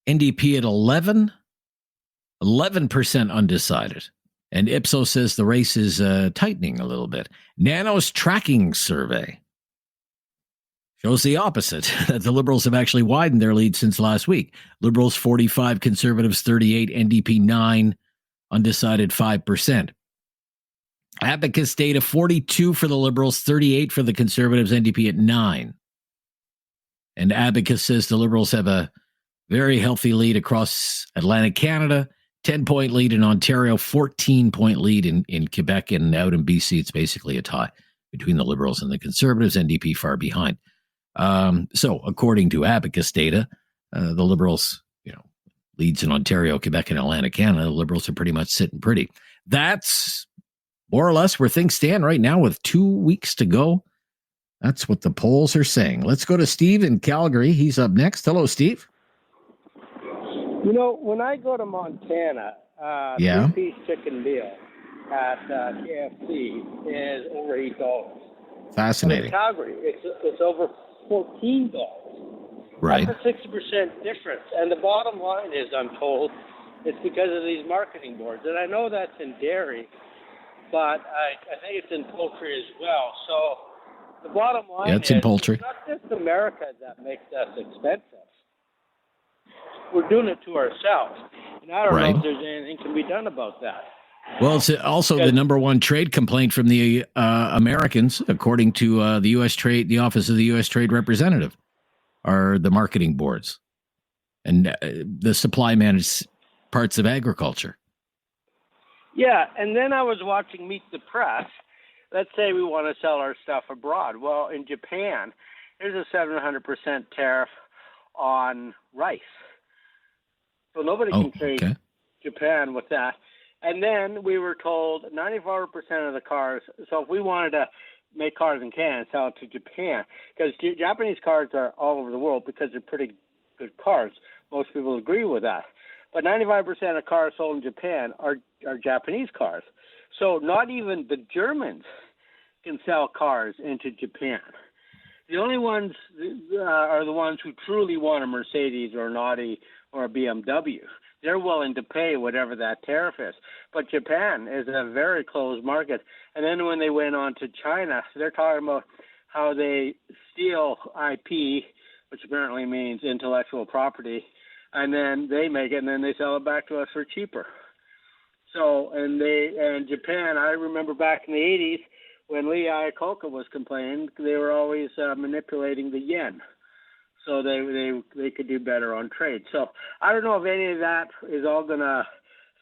S1: NDP at 11, 11% undecided. And Ipsos says the race is tightening a little bit. Nano's tracking survey shows the opposite, that the Liberals have actually widened their lead since last week. Liberals 45, Conservatives 38, NDP 9, undecided 5%. Abacus data 42 for the Liberals, 38 for the Conservatives, NDP at 9. And Abacus says the Liberals have a very healthy lead across Atlantic Canada, 10-point lead in Ontario, 14-point lead in Quebec, and out in BC, it's basically a tie between the Liberals and the Conservatives, NDP far behind. So according to Abacus data, the Liberals, leads in Ontario, Quebec, and Atlantic Canada, the Liberals are pretty much sitting pretty. That's more or less where things stand right now with 2 weeks to go. That's what the polls are saying. Let's go to Steve in Calgary. He's up next. Hello, Steve.
S19: When I go to Montana, three-piece chicken deal at KFC is over $8.
S1: Fascinating.
S19: In Calgary, it's over $14.
S1: Right.
S19: That's a 60% difference. And the bottom line is, I'm told, It's because of these marketing boards. And I know that's in dairy, but I think it's in poultry as well. So the bottom line
S1: it's in poultry.
S19: It's not just America that makes us expensive. We're doing it to ourselves. And I don't know if there's anything can be done about that.
S1: Well, it's also the number one trade complaint from the Americans, according to the U.S. Trade, the Office of the U.S. Trade Representative, are the marketing boards and the supply managed parts of agriculture.
S19: Yeah, and then I was watching Meet the Press. Let's say we want to sell our stuff abroad. Well, in Japan, there's a 700% tariff on rice. So nobody can trade Japan with that. And then we were told 94% of the cars. So if we wanted to make cars in Canada and sell it to Japan, because Japanese cars are all over the world because they're pretty good cars. Most people agree with that. But 95% of cars sold in Japan are Japanese cars. So not even the Germans can sell cars into Japan. The only ones are the ones who truly want a Mercedes or an Audi or a BMW. They're willing to pay whatever that tariff is. But Japan is a very closed market. And then when they went on to China, they're talking about how they steal IP, which apparently means intellectual property, and then they make it and then they sell it back to us for cheaper. So, and Japan, I remember back in the 80s when Lee Iacocca was complaining, they were always manipulating the yen. So they could do better on trade. So I don't know if any of that is all going to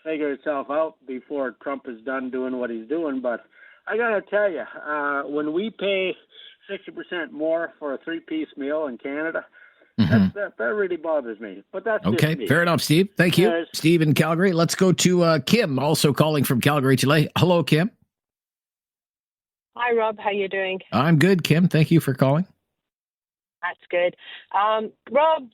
S19: figure itself out before Trump is done doing what he's doing. But I got to tell you, when we pay 60% more for a 3-piece meal in Canada, that really bothers me. But that's
S1: okay.
S19: Just me.
S1: Fair enough, Steve. Thank you, Steve in Calgary. Let's go to Kim, also calling from Calgary today. Hello, Kim.
S20: Hi, Rob. How you doing?
S1: I'm good, Kim. Thank you for calling.
S20: That's good. Rob,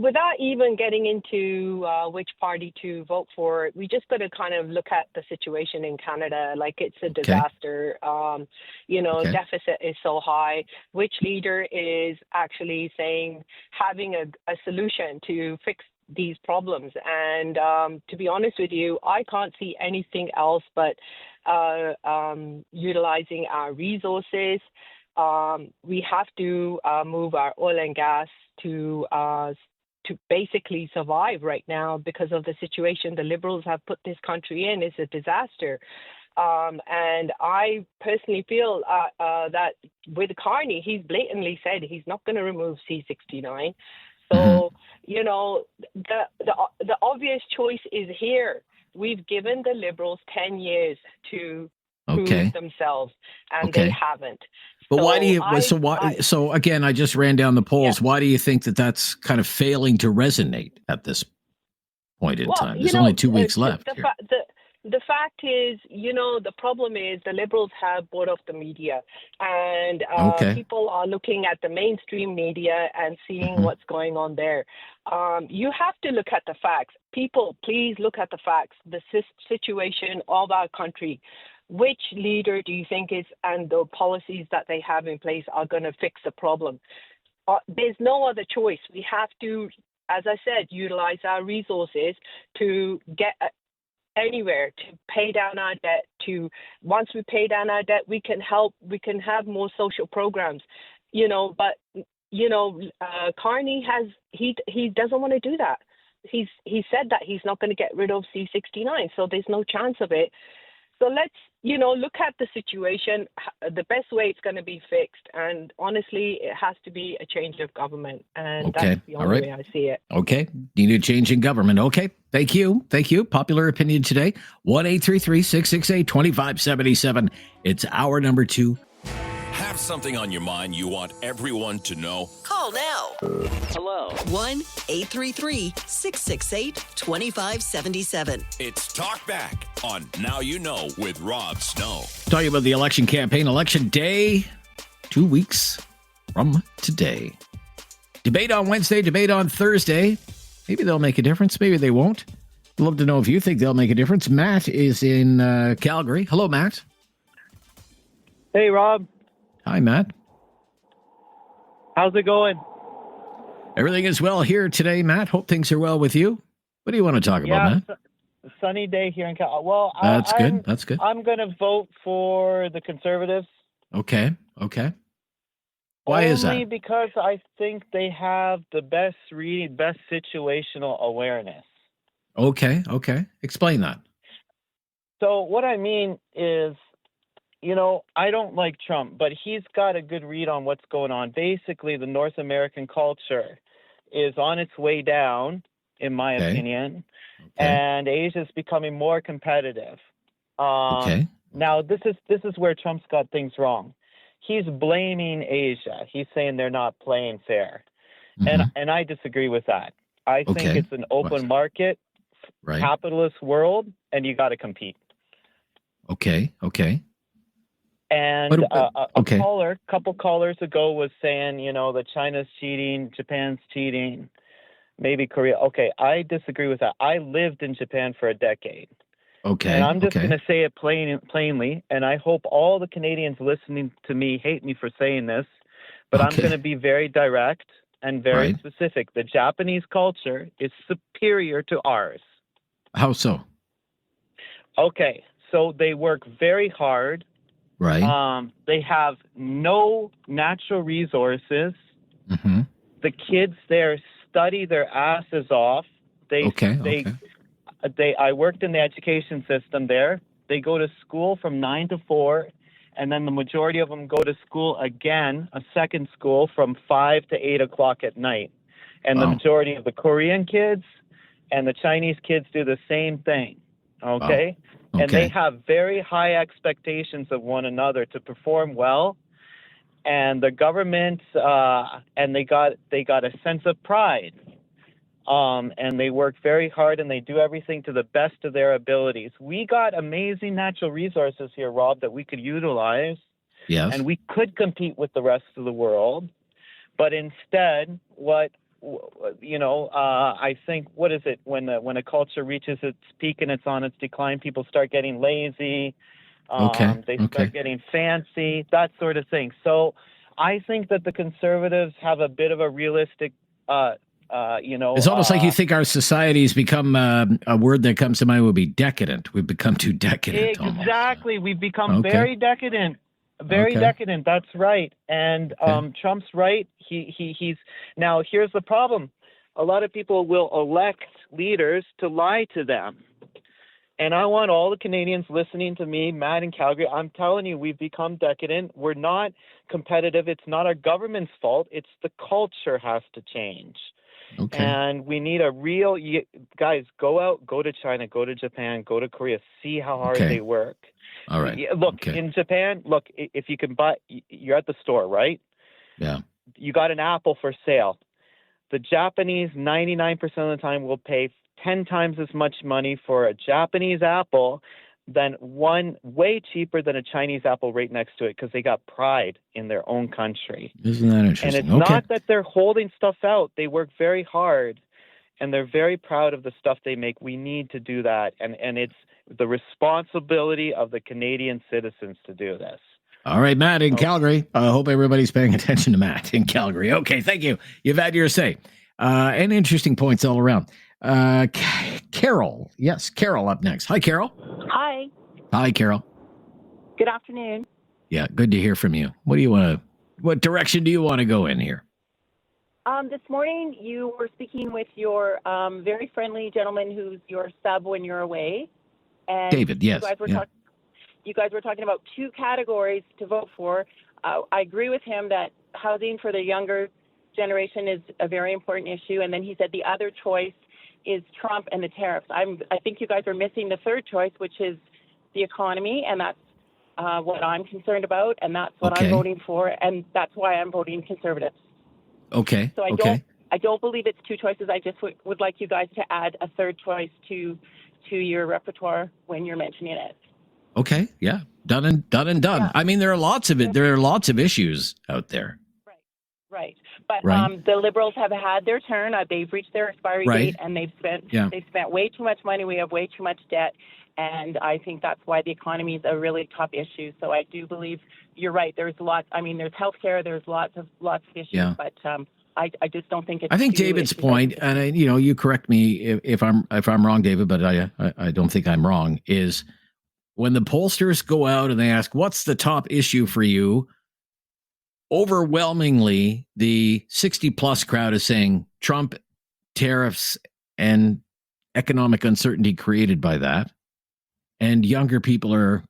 S20: without even getting into which party to vote for, we just got to kind of look at the situation in Canada like it's a disaster. Deficit is so high. Which leader is actually saying having a solution to fix these problems? And to be honest with you, I can't see anything else but utilizing our resources. We have to move our oil and gas to basically survive right now because of the situation the Liberals have put this country in. It's a disaster. And I personally feel that with Carney, he's blatantly said he's not going to remove C-69. So, the obvious choice is here. We've given the Liberals 10 years to prove themselves, and they haven't.
S1: But why do you? So again, I just ran down the polls. Yeah. Why do you think that that's kind of failing to resonate at this point in time? There's only 2 weeks left.
S20: The fact is, the problem is the Liberals have bought off the media, and people are looking at the mainstream media and seeing what's going on there. You have to look at the facts. People, please look at the facts. The situation of our country. Which leader do you think is, and the policies that they have in place are going to fix the problem? There's no other choice. We have to, as I said, utilize our resources to get anywhere, to pay down our debt. Once we pay down our debt, we can have more social programs, but Carney he doesn't want to do that. He said that he's not going to get rid of C-69, so there's no chance of it. So let's, look at the situation, the best way it's going to be fixed. And honestly, it has to be a change of government. And that's the only way I see it.
S1: Okay. Need a change in government. Okay. Thank you. Popular opinion today. 1-833-668-2577. It's hour number 2.
S2: Have something on your mind you want everyone to know?
S3: Call now.
S2: Hello.
S3: 1-833-668-2577.
S2: It's Talkback on Now You Know with Rob Snow.
S1: Talking about the election campaign, election day, 2 weeks from today. Debate on Wednesday, debate on Thursday. Maybe they'll make a difference. Maybe they won't. I'd love to know if you think they'll make a difference. Matt is in Calgary. Hello, Matt.
S21: Hey, Rob.
S1: Hi, Matt.
S21: How's it going?
S1: Everything is well here today, Matt. Hope things are well with you. What do you want to talk about, Matt?
S21: Sunny day here in Cal. Well,
S1: That's good. That's good.
S21: I'm going to vote for the Conservatives.
S1: Okay. Why is that?
S21: Only because I think they have the best situational awareness.
S1: Okay. Explain that.
S21: So what I mean is, I don't like Trump, but he's got a good read on what's going on. Basically, the North American culture is on its way down, in my opinion, and Asia's becoming more competitive. Now, this is where Trump's got things wrong. He's blaming Asia. He's saying they're not playing fair, and I disagree with that. I think it's an open market, capitalist world, and you got to compete.
S1: Okay.
S21: And a couple callers ago was saying, that China's cheating, Japan's cheating, maybe Korea. Okay, I disagree with that. I lived in Japan for a decade.
S1: Okay.
S21: And I'm just going to say it plainly, and I hope all the Canadians listening to me hate me for saying this, but I'm going to be very direct and very specific. The Japanese culture is superior to ours.
S1: How so?
S21: Okay, so they work very hard.
S1: Right.
S21: They have no natural resources.
S1: Mm-hmm.
S21: The kids there study their asses off. I worked in the education system there. They go to school from 9 to 4, and then the majority of them go to school again, a second school, from 5 to 8 o'clock at night. And the majority of the Korean kids and the Chinese kids do the same thing. Okay? And they have very high expectations of one another to perform well. And the government, and they got a sense of pride. And they work very hard, and they do everything to the best of their abilities. We got amazing natural resources here, Rob, that we could utilize.
S1: Yes.
S21: And we could compete with the rest of the world. But instead, I think, what is it, when a culture reaches its peak and it's on its decline, people start getting lazy. They start getting fancy, that sort of thing. So I think that the Conservatives have a bit of a realistic,
S1: it's almost like you think our society's become a word that comes to mind would be decadent. We've become too decadent.
S21: Exactly.
S1: Almost.
S21: We've become very decadent. Very decadent. That's right. And Trump's right. He's now. Here's the problem: a lot of people will elect leaders to lie to them. And I want all the Canadians listening to me, Matt in Calgary. I'm telling you, we've become decadent. We're not competitive. It's not our government's fault. It's the culture has to change.
S1: Okay.
S21: And we need a real guys. Go out. Go to China. Go to Japan. Go to Korea. See how hard they work.
S1: All right.
S21: Look, in Japan, if you can buy, you're at the store, right?
S1: Yeah.
S21: You got an apple for sale. The Japanese, 99% of the time, will pay 10 times as much money for a Japanese apple than one way cheaper than a Chinese apple right next to it because they got pride in their own country.
S1: Isn't that interesting?
S21: And it's not that they're holding stuff out. They work very hard, and they're very proud of the stuff they make. We need to do that, and it's the responsibility of the Canadian citizens to do this.
S1: All right, Matt in Calgary. I hope everybody's paying attention to Matt in Calgary. Okay, thank you. You've had your say. And interesting points all around. Carol. Yes, Carol up next. Hi, Carol.
S4: Hi.
S1: Hi, Carol.
S4: Good afternoon.
S1: Yeah, good to hear from you. What direction do you want to go in here?
S4: This morning you were speaking with your very friendly gentleman who's your sub when you're away. And
S1: David, yes.
S4: You guys were talking about two categories to vote for. I agree with him that housing for the younger generation is a very important issue. And then he said the other choice is Trump and the tariffs. I think you guys are missing the third choice, which is the economy, and that's what I'm concerned about, and that's what I'm voting for, and that's why I'm voting Conservative.
S1: Okay.
S4: So I don't believe it's two choices. I just would like you guys to add a third choice to your repertoire when you're mentioning it.
S1: Okay. Yeah. Done and done. Yeah. I mean, there are lots of it. There are lots of issues out there.
S4: Right. But the Liberals have had their turn. They've reached their expiry date, and they've spent way too much money. We have way too much debt, and I think that's why the economy is a really top issue. So I do believe you're right. There's lots. I mean, there's healthcare. There's lots of issues.
S1: Yeah.
S4: But I just don't think it's.
S1: I think David's point, and you correct me if I'm wrong, David, but I don't think I'm wrong. Is when the pollsters go out and they ask, "What's the top issue for you?" Overwhelmingly, the 60-plus crowd is saying Trump, tariffs, and economic uncertainty created by that. And younger people are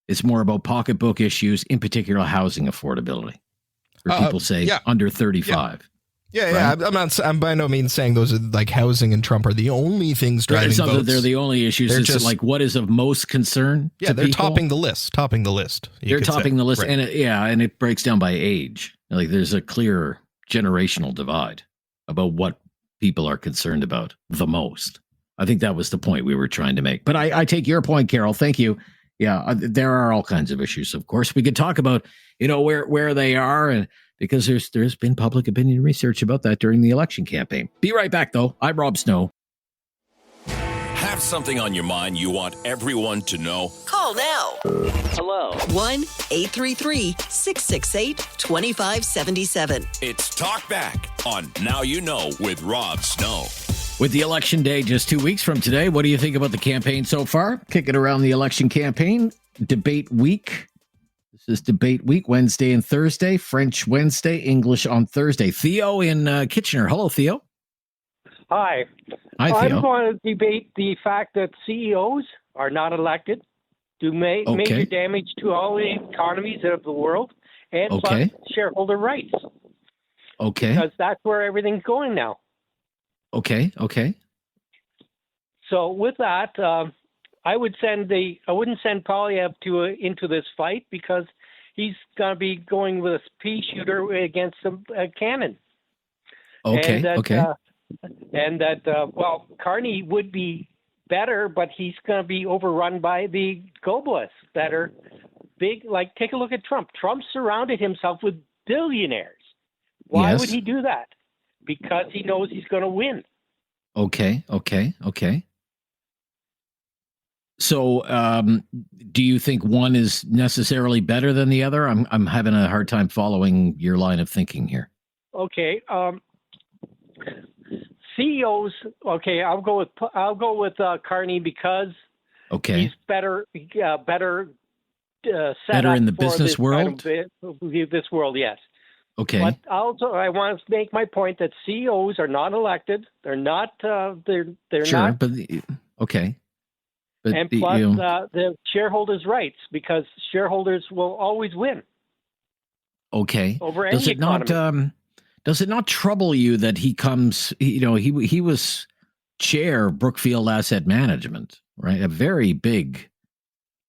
S1: it's more about pocketbook issues, in particular housing affordability. Or people say under 35.
S8: Yeah. Right? I'm by no means saying those are like housing and Trump are the only things driving
S1: it's not
S8: votes.
S1: that they're the only issues.
S8: They're
S1: it's
S8: just
S1: like what is of most concern.
S8: Yeah,
S1: to
S8: they're
S1: people.
S8: topping the list.
S1: They're topping the list,
S8: right.
S1: and it breaks down by age. Like there's a clear generational divide about what people are concerned about the most. I think that was the point we were trying to make. But I take your point, Carol. Thank you. Yeah, there are all kinds of issues. Of course, we could talk about where they are, and because there's been public opinion research about that during the election campaign. Be right back, though. I'm Rob Snow.
S2: Have something on your mind you want everyone to know?
S3: Call now.
S19: Hello.
S3: 1-833-668-2577.
S2: It's Talkback on Now You Know with Rob Snow.
S1: With the election day just 2 weeks from today, what do you think about the campaign so far? Kicking around the election campaign. Debate week. This is debate week, Wednesday and Thursday. French Wednesday, English on Thursday. Theo in Kitchener. Hello, Theo.
S7: Hi.
S1: Hi, Theo.
S7: I'm going to debate the fact that CEOs are not elected, do major damage to all the economies of the world, and plus shareholder rights.
S1: Okay.
S7: Because that's where everything's going now.
S1: Okay.
S7: So with that, I wouldn't send Poilievre into this fight because he's going to be going with a pea shooter against a cannon. Well, Carney would be better, but he's going to be overrun by the globalists that are big. Like, take a look at Trump. Trump surrounded himself with billionaires. Why would he do that? Because he knows he's going to win.
S1: Okay. So, do you think one is necessarily better than the other? I'm having a hard time following your line of thinking here.
S7: Okay. CEOs. Okay, I'll go with Carney because he's better set
S1: better
S7: up
S1: in the
S7: for
S1: business
S7: this
S1: world.
S7: Kind of, this world, yes.
S1: Okay.
S7: But also, I want to make my point that CEOs are not elected. They're not. They're
S1: sure,
S7: not.
S1: But okay. But
S7: and plus, the shareholders' rights, because shareholders will always win.
S1: Okay.
S7: Over any economy.
S1: Does it not trouble you that he comes? He was chair of Brookfield Asset Management, right? A very big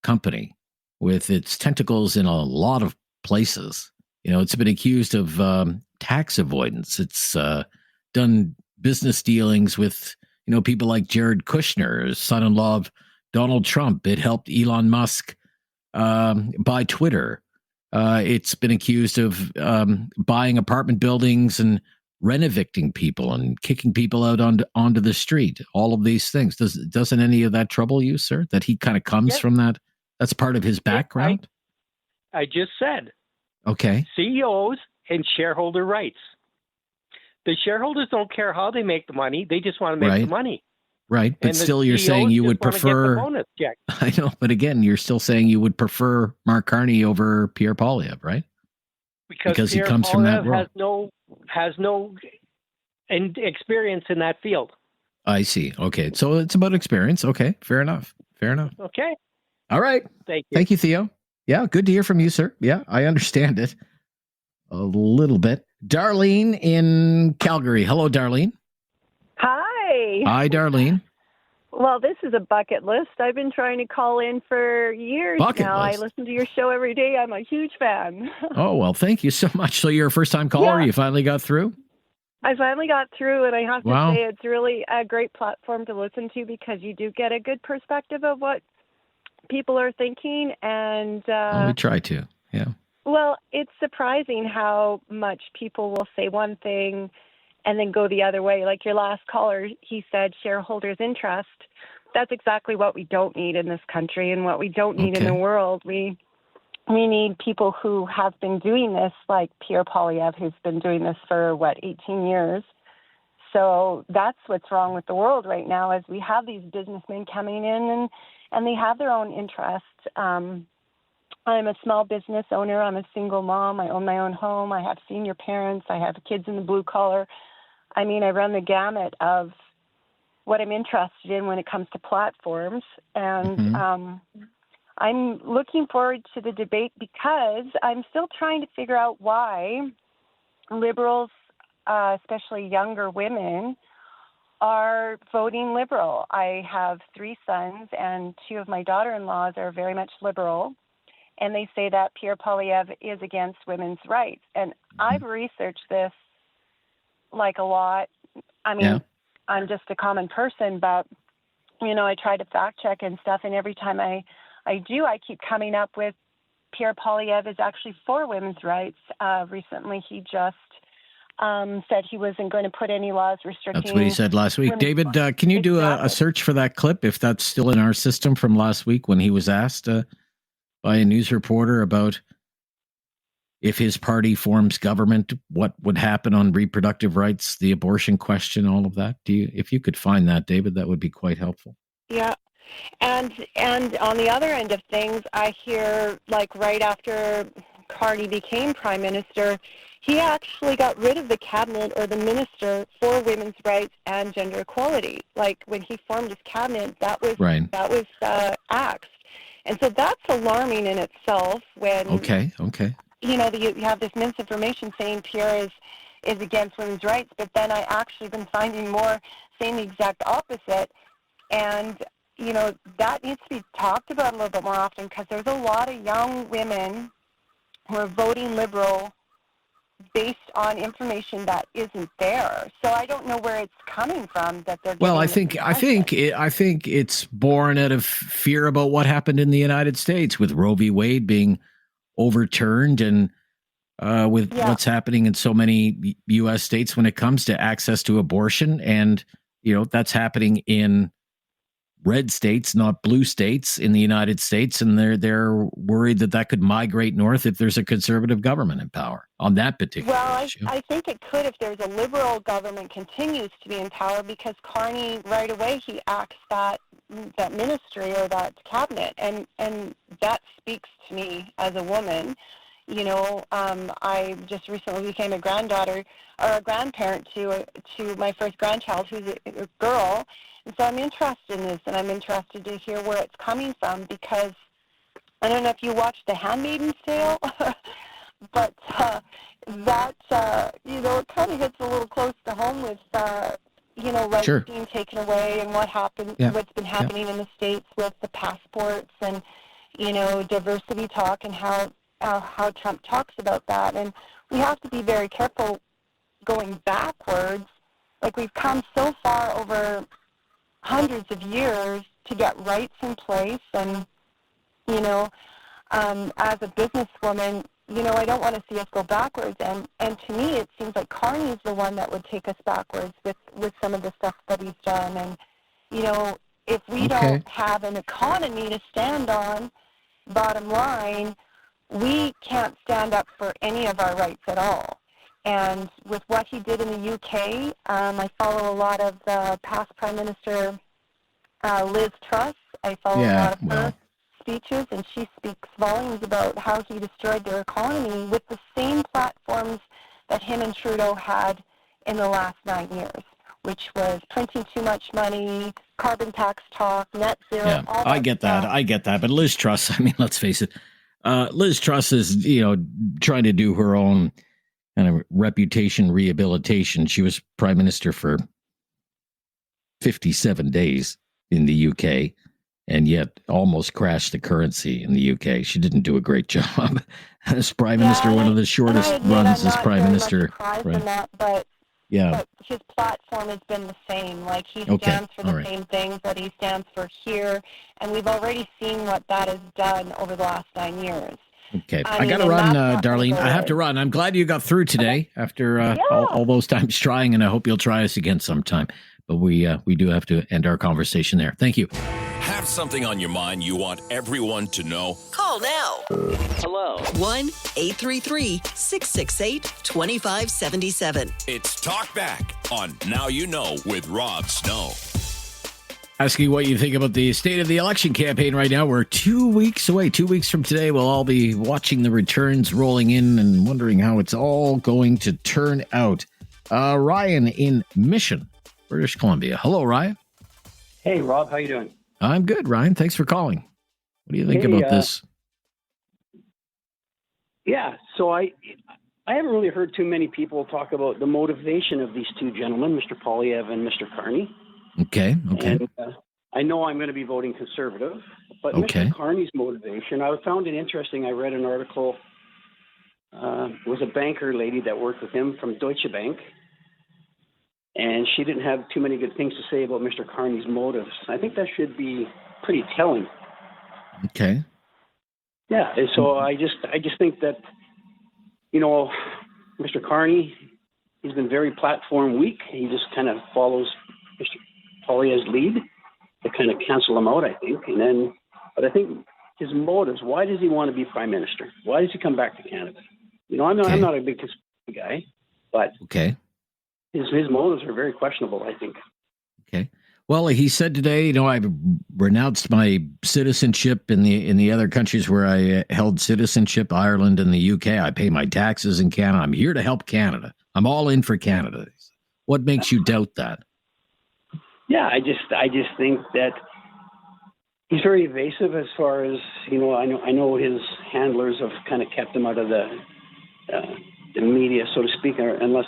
S1: company with its tentacles in a lot of places. It's been accused of tax avoidance. It's done business dealings with, people like Jared Kushner, son-in-law of Donald Trump. It helped Elon Musk buy Twitter. It's been accused of buying apartment buildings and renovicting people and kicking people out onto the street. All of these things. Doesn't any of that trouble you, sir? That he kind of comes from that? That's part of his background?
S7: I just said.
S1: Okay.
S7: CEOs and shareholder rights. The shareholders don't care how they make the money. They just want to make the money.
S1: Right. But still you're saying you would prefer. I know. But again, you're still saying you would prefer Mark Carney over Pierre Poilievre, right? Because he comes from that world.
S7: Has no experience in that field.
S1: I see. Okay. So it's about experience. Okay. Fair enough.
S7: Okay.
S1: All right.
S7: Thank you,
S1: Theo. Yeah, good to hear from you, sir. Yeah, I understand it a little bit. Darlene in Calgary. Hello, Darlene.
S22: Hi.
S1: Hi, Darlene.
S22: Well, this is a bucket list. I've been trying to call in for years now. I listen to your show every day. I'm a huge fan.
S1: Oh, well, thank you so much. So you're a first-time caller?
S22: Yeah.
S1: You finally got through?
S22: I finally got through, and I have to say it's really a great platform to listen to because you do get a good perspective of what people are thinking. And
S1: we try to, yeah.
S22: Well, it's surprising how much people will say one thing and then go the other way. Like your last caller, he said shareholders' interest. That's exactly what we don't need in this country and what we don't need in the world. We we need people who have been doing this, like Pierre Poilievre, who's been doing this for, 18 years. So that's what's wrong with the world right now, is we have these businessmen coming in and they have their own interests. I'm a small business owner. I'm a single mom. I own my own home. I have senior parents. I have kids in the blue collar. I mean, I run the gamut of what I'm interested in when it comes to platforms. And I'm looking forward to the debate because I'm still trying to figure out why liberals, especially younger women, are voting liberal. I have 3 sons, and 2 of my daughter-in-laws are very much liberal, and they say that Pierre Poilievre is against women's rights. And I've researched this like a lot. I mean, I'm just a common person, but, I try to fact check and stuff, and every time I keep coming up with Pierre Poilievre is actually for women's rights. Recently, he just said he wasn't going to put any laws restricting.
S1: That's what he said last week. David, can you do a search for that clip, if that's still in our system from last week, when he was asked by a news reporter about if his party forms government, what would happen on reproductive rights, the abortion question, all of that? If you could find that, David, that would be quite helpful.
S22: Yeah. And on the other end of things, I hear, like, right after Carney became prime minister, he actually got rid of the cabinet or the minister for women's rights and gender equality. Like, when he formed his cabinet, that was axed. And so that's alarming in itself when you have this misinformation saying Pierre is against women's rights, but then I actually been finding more saying the exact opposite. And that needs to be talked about a little bit more often, because there's a lot of young women who are voting liberal based on information that isn't there. So I don't know where it's coming from that they're.
S1: Well, I think it's born out of fear about what happened in the United States with Roe v. Wade being overturned, and with what's happening in so many U.S. states when it comes to access to abortion, and that's happening in red states, not blue states in the United States, and they're worried that could migrate north if there's a conservative government in power on that particular issue.
S22: I think it could if there's a liberal government continues to be in power, because Carney right away he axed that ministry or that cabinet, and that speaks to me as a woman. I just recently became a granddaughter or a grandparent to my first grandchild, who's a girl. And so I'm interested in this, and I'm interested to hear where it's coming from, because I don't know if you watched The Handmaid's Tale, but it kind of hits a little close to home with, rights being taken away and what's been happening in the States with the passports and, diversity talk, and how Trump talks about that. And we have to be very careful going backwards. Like, we've come so far over hundreds of years to get rights in place, and as a businesswoman, I don't want to see us go backwards, and to me it seems like Carney's the one that would take us backwards with some of the stuff that he's done. And if we don't have an economy to stand on, bottom line, we can't stand up for any of our rights at all. And with what he did in the UK, I follow a lot of the past Prime Minister Liz Truss. I follow a lot of her speeches, and she speaks volumes about how he destroyed their economy with the same platforms that him and Trudeau had in the last 9 years, which was printing too much money, carbon tax talk, net zero. All that
S1: I get that. But Liz Truss, I mean, let's face it, Liz Truss is, trying to do her own kind of reputation rehabilitation. She was prime minister for 57 days in the UK, and yet almost crashed the currency in the UK. She didn't do a great job as prime minister, one of the shortest runs as prime minister.
S22: But his platform has been the same. Like, he stands for the same things that he stands for here, and we've already seen what that has done over the last 9 years.
S1: Okay, I got to run, Darlene. I have to run. I'm glad you got through today after all those times trying, and I hope you'll try us again sometime. But we do have to end our conversation there. Thank you.
S2: Have something on your mind you want everyone to know?
S3: Call now.
S19: Hello.
S3: 1-833-668-2577.
S2: It's Talkback on Now You Know with Rob Snow.
S1: Asking what you think about the state of the election campaign right now. We're 2 weeks away. 2 weeks from today, we'll all be watching the returns rolling in and wondering how it's all going to turn out. Ryan in Mission, British Columbia. Hello, Ryan.
S5: Hey, Rob. How you doing?
S1: I'm good, Ryan. Thanks for calling. What do you think about this?
S5: Yeah, so I haven't really heard too many people talk about the motivation of these two gentlemen, Mr. Poilievre and Mr. Carney.
S1: Okay.
S5: And I know I'm going to be voting Conservative, but Mr. Carney's motivation, I found it interesting. I read an article. It was a banker lady that worked with him from Deutsche Bank, and she didn't have too many good things to say about Mr. Carney's motives. I think that should be pretty telling.
S1: Okay.
S5: Yeah, and so I just think that, you know, Mr. Carney, he's been very platform weak. He just kind of follows Mr. Poilievre's lead to kind of cancel him out, I think. But I think his motives, why does he want to be prime minister? Why does he come back to Canada? You know, I'm not a big conspiracy guy, but his motives are very questionable, I think.
S1: Okay. Well, he said today, you know, I've renounced my citizenship in the other countries where I held citizenship, Ireland and the UK. I pay my taxes in Canada. I'm here to help Canada. I'm all in for Canada. What makes you doubt that?
S5: Yeah, I just think that he's very evasive as far as, you know, I know his handlers have kind of kept him out of the media, so to speak, unless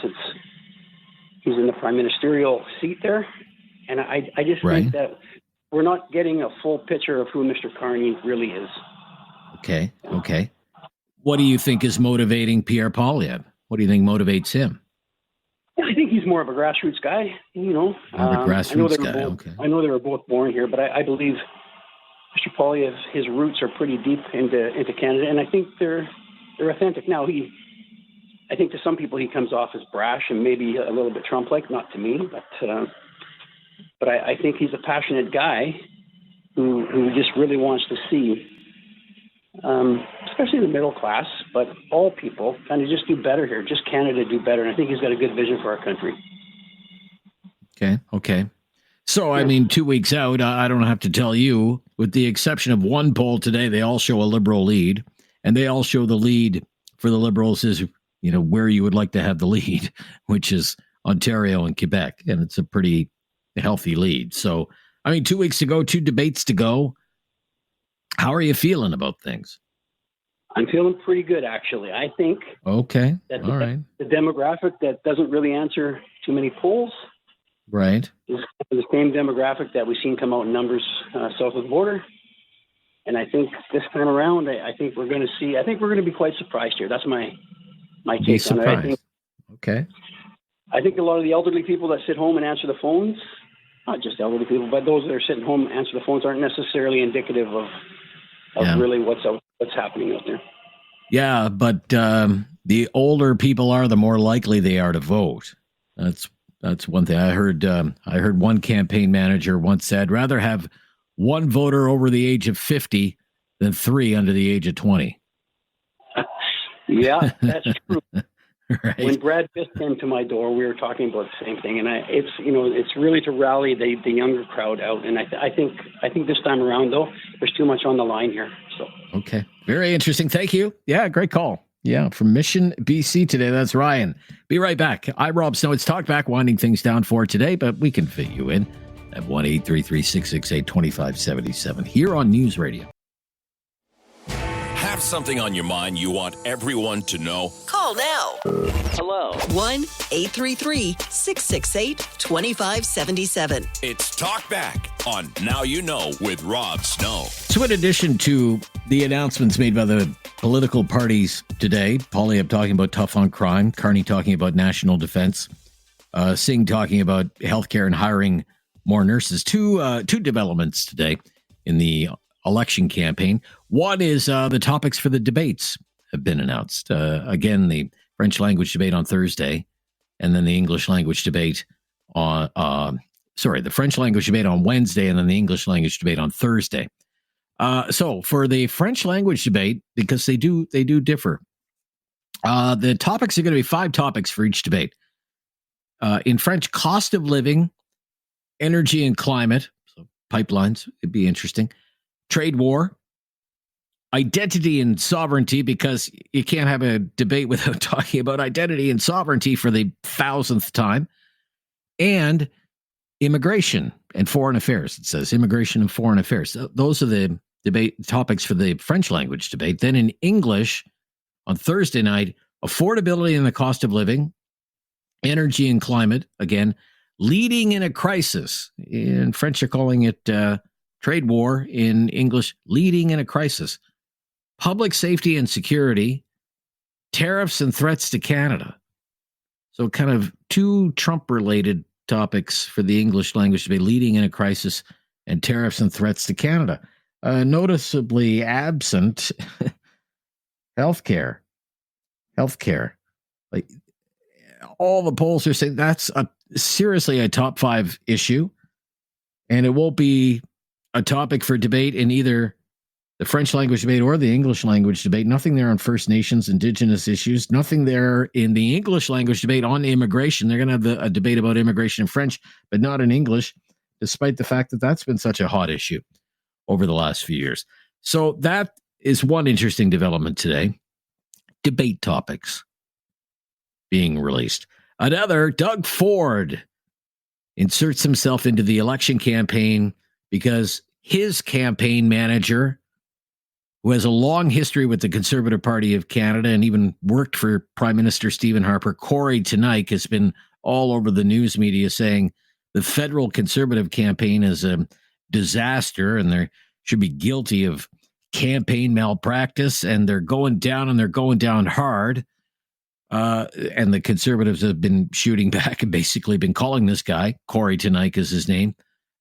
S5: he's in the prime ministerial seat there. And I just think that we're not getting a full picture of who Mr. Carney really is.
S1: Okay. What do you think is motivating Pierre Poilievre? What do you think motivates him?
S5: I think he's more of a grassroots guy, you know.
S1: Grassroots guy,
S5: I know they were both born here, but I believe Mr. Poilievre, his roots are pretty deep into Canada, and I think they're authentic. Now, I think to some people he comes off as brash and maybe a little bit Trump-like, not to me, but I think he's a passionate guy who just really wants to see, especially the middle class, but all people kind of just do better here, just Canada do better. And I think he's got a good vision for our country.
S1: Okay. So, I mean, 2 weeks out, I don't have to tell you, with the exception of one poll today, they all show a Liberal lead, and they all show the lead for the Liberals is, you know, where you would like to have the lead, which is Ontario and Quebec. And it's a pretty healthy lead. So, I mean, 2 weeks to go, 2 debates to go. How are you feeling about things?
S5: I'm feeling pretty good, actually. I think
S1: that
S5: the demographic that doesn't really answer too many polls is the same demographic that we've seen come out in numbers south of the border. And I think this time around, I think we're going to be quite surprised here. That's my take on it. I think a lot of the elderly people that sit home and answer the phones, not just elderly people, but those that are sitting home and answer the phones aren't necessarily indicative of really what's happening out there.
S1: Yeah, but the older people are, the more likely they are to vote. That's one thing I heard. I heard one campaign manager once said, rather have one voter over the age of 50 than 3 under the age of 20.
S5: Yeah, that's true. When Brad Pitt came to my door, we were talking about the same thing, and it's really to rally the younger crowd out. And I think this time around, though, there's too much on the line here. So
S1: very interesting. Thank you. Yeah, great call. Yeah, from Mission, BC today. That's Ryan. Be right back. I'm Rob Snow. It's Talkback, winding things down for today, but we can fit you in at 1-833-668-2577 here on News Radio.
S2: Have something on your mind you want everyone to know?
S3: Call now.
S19: Hello.
S3: 1-833-668-2577.
S2: It's Talkback on Now You Know with Rob Snow.
S1: So in addition to the announcements made by the political parties today, Poilievre talking about tough on crime, Carney talking about national defense, Singh talking about healthcare and hiring more nurses, two developments today in the election campaign. One is the topics for the debates have been announced. Again, the French language debate on Thursday, and then the English language debate on the French language debate on Wednesday, and then the English language debate on Thursday. So for the French language debate, because they do differ, the topics are going to be 5 topics for each debate. In French, cost of living, energy and climate, so pipelines, it'd be interesting, trade war, identity and sovereignty, because you can't have a debate without talking about identity and sovereignty for the 1,000th time, and immigration and foreign affairs. It says immigration and foreign affairs. Those are the debate topics for the French language debate. Then in English, on Thursday night, affordability and the cost of living, energy and climate, again, leading in a crisis. In French, they're calling it trade war. In English, leading in a crisis. Public safety and security, tariffs and threats to Canada. So kind of 2 Trump-related topics for the English language debate, leading in a crisis and tariffs and threats to Canada. Noticeably absent, healthcare. Like, all the polls are saying that's seriously a top 5 issue, and it won't be a topic for debate in either the French language debate or the English language debate. Nothing there on First Nations, Indigenous issues. Nothing there in the English language debate on immigration. They're going to have a debate about immigration in French, but not in English, despite the fact that that's been such a hot issue over the last few years. So that is one interesting development today. Debate topics being released. Another, Doug Ford inserts himself into the election campaign because his campaign manager, who has a long history with the Conservative Party of Canada and even worked for Prime Minister Stephen Harper, Corey Tenike, has been all over the news media saying the federal Conservative campaign is a disaster and they should be guilty of campaign malpractice, and they're going down and they're going down hard. And the Conservatives have been shooting back and basically been calling this guy, Corey Tenike is his name,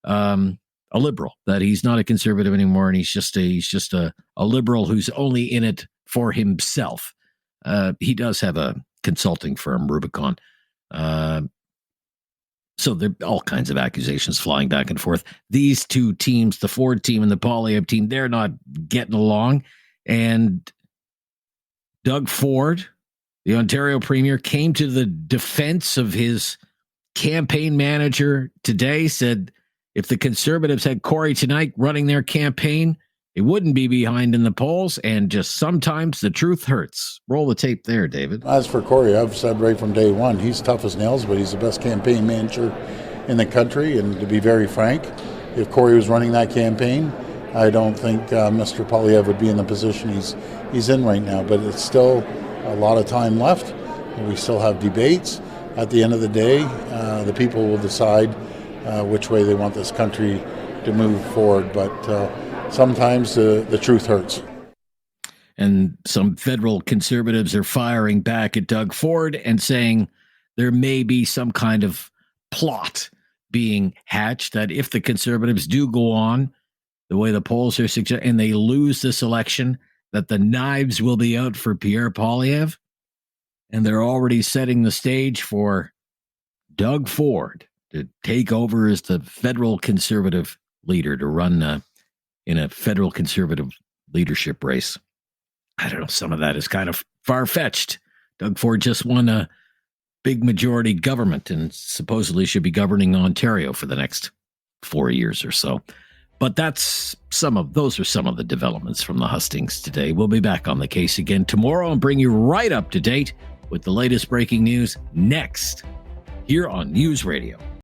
S1: a liberal, that he's not a conservative anymore, and he's just a liberal who's only in it for himself. He does have a consulting firm, Rubicon. So there are all kinds of accusations flying back and forth. These 2 teams, the Ford team and the Poilievre team, they're not getting along. And Doug Ford, the Ontario Premier, came to the defense of his campaign manager today, said if the Conservatives had Corey Tenike running their campaign, it wouldn't be behind in the polls, and just sometimes the truth hurts. Roll the tape there, David.
S15: As for Corey, I've said right from day one, he's tough as nails, but he's the best campaign manager in the country. And to be very frank, if Corey was running that campaign, I don't think Mr. Poilievre would be in the position he's in right now. But it's still a lot of time left. We still have debates. At the end of the day, the people will decide which way they want this country to move forward. But sometimes the truth hurts.
S1: And some federal conservatives are firing back at Doug Ford and saying there may be some kind of plot being hatched that if the Conservatives do go on the way the polls are suggesting and they lose this election, that the knives will be out for Pierre Poilievre. And they're already setting the stage for Doug Ford to take over as the federal Conservative leader, to run in a federal Conservative leadership race. I don't know, some of that is kind of far-fetched. Doug Ford just won a big majority government and supposedly should be governing Ontario for the next 4 years or so. But those are some of the developments from the hustings today. We'll be back on the case again tomorrow and bring you right up to date with the latest breaking news next here on News Radio.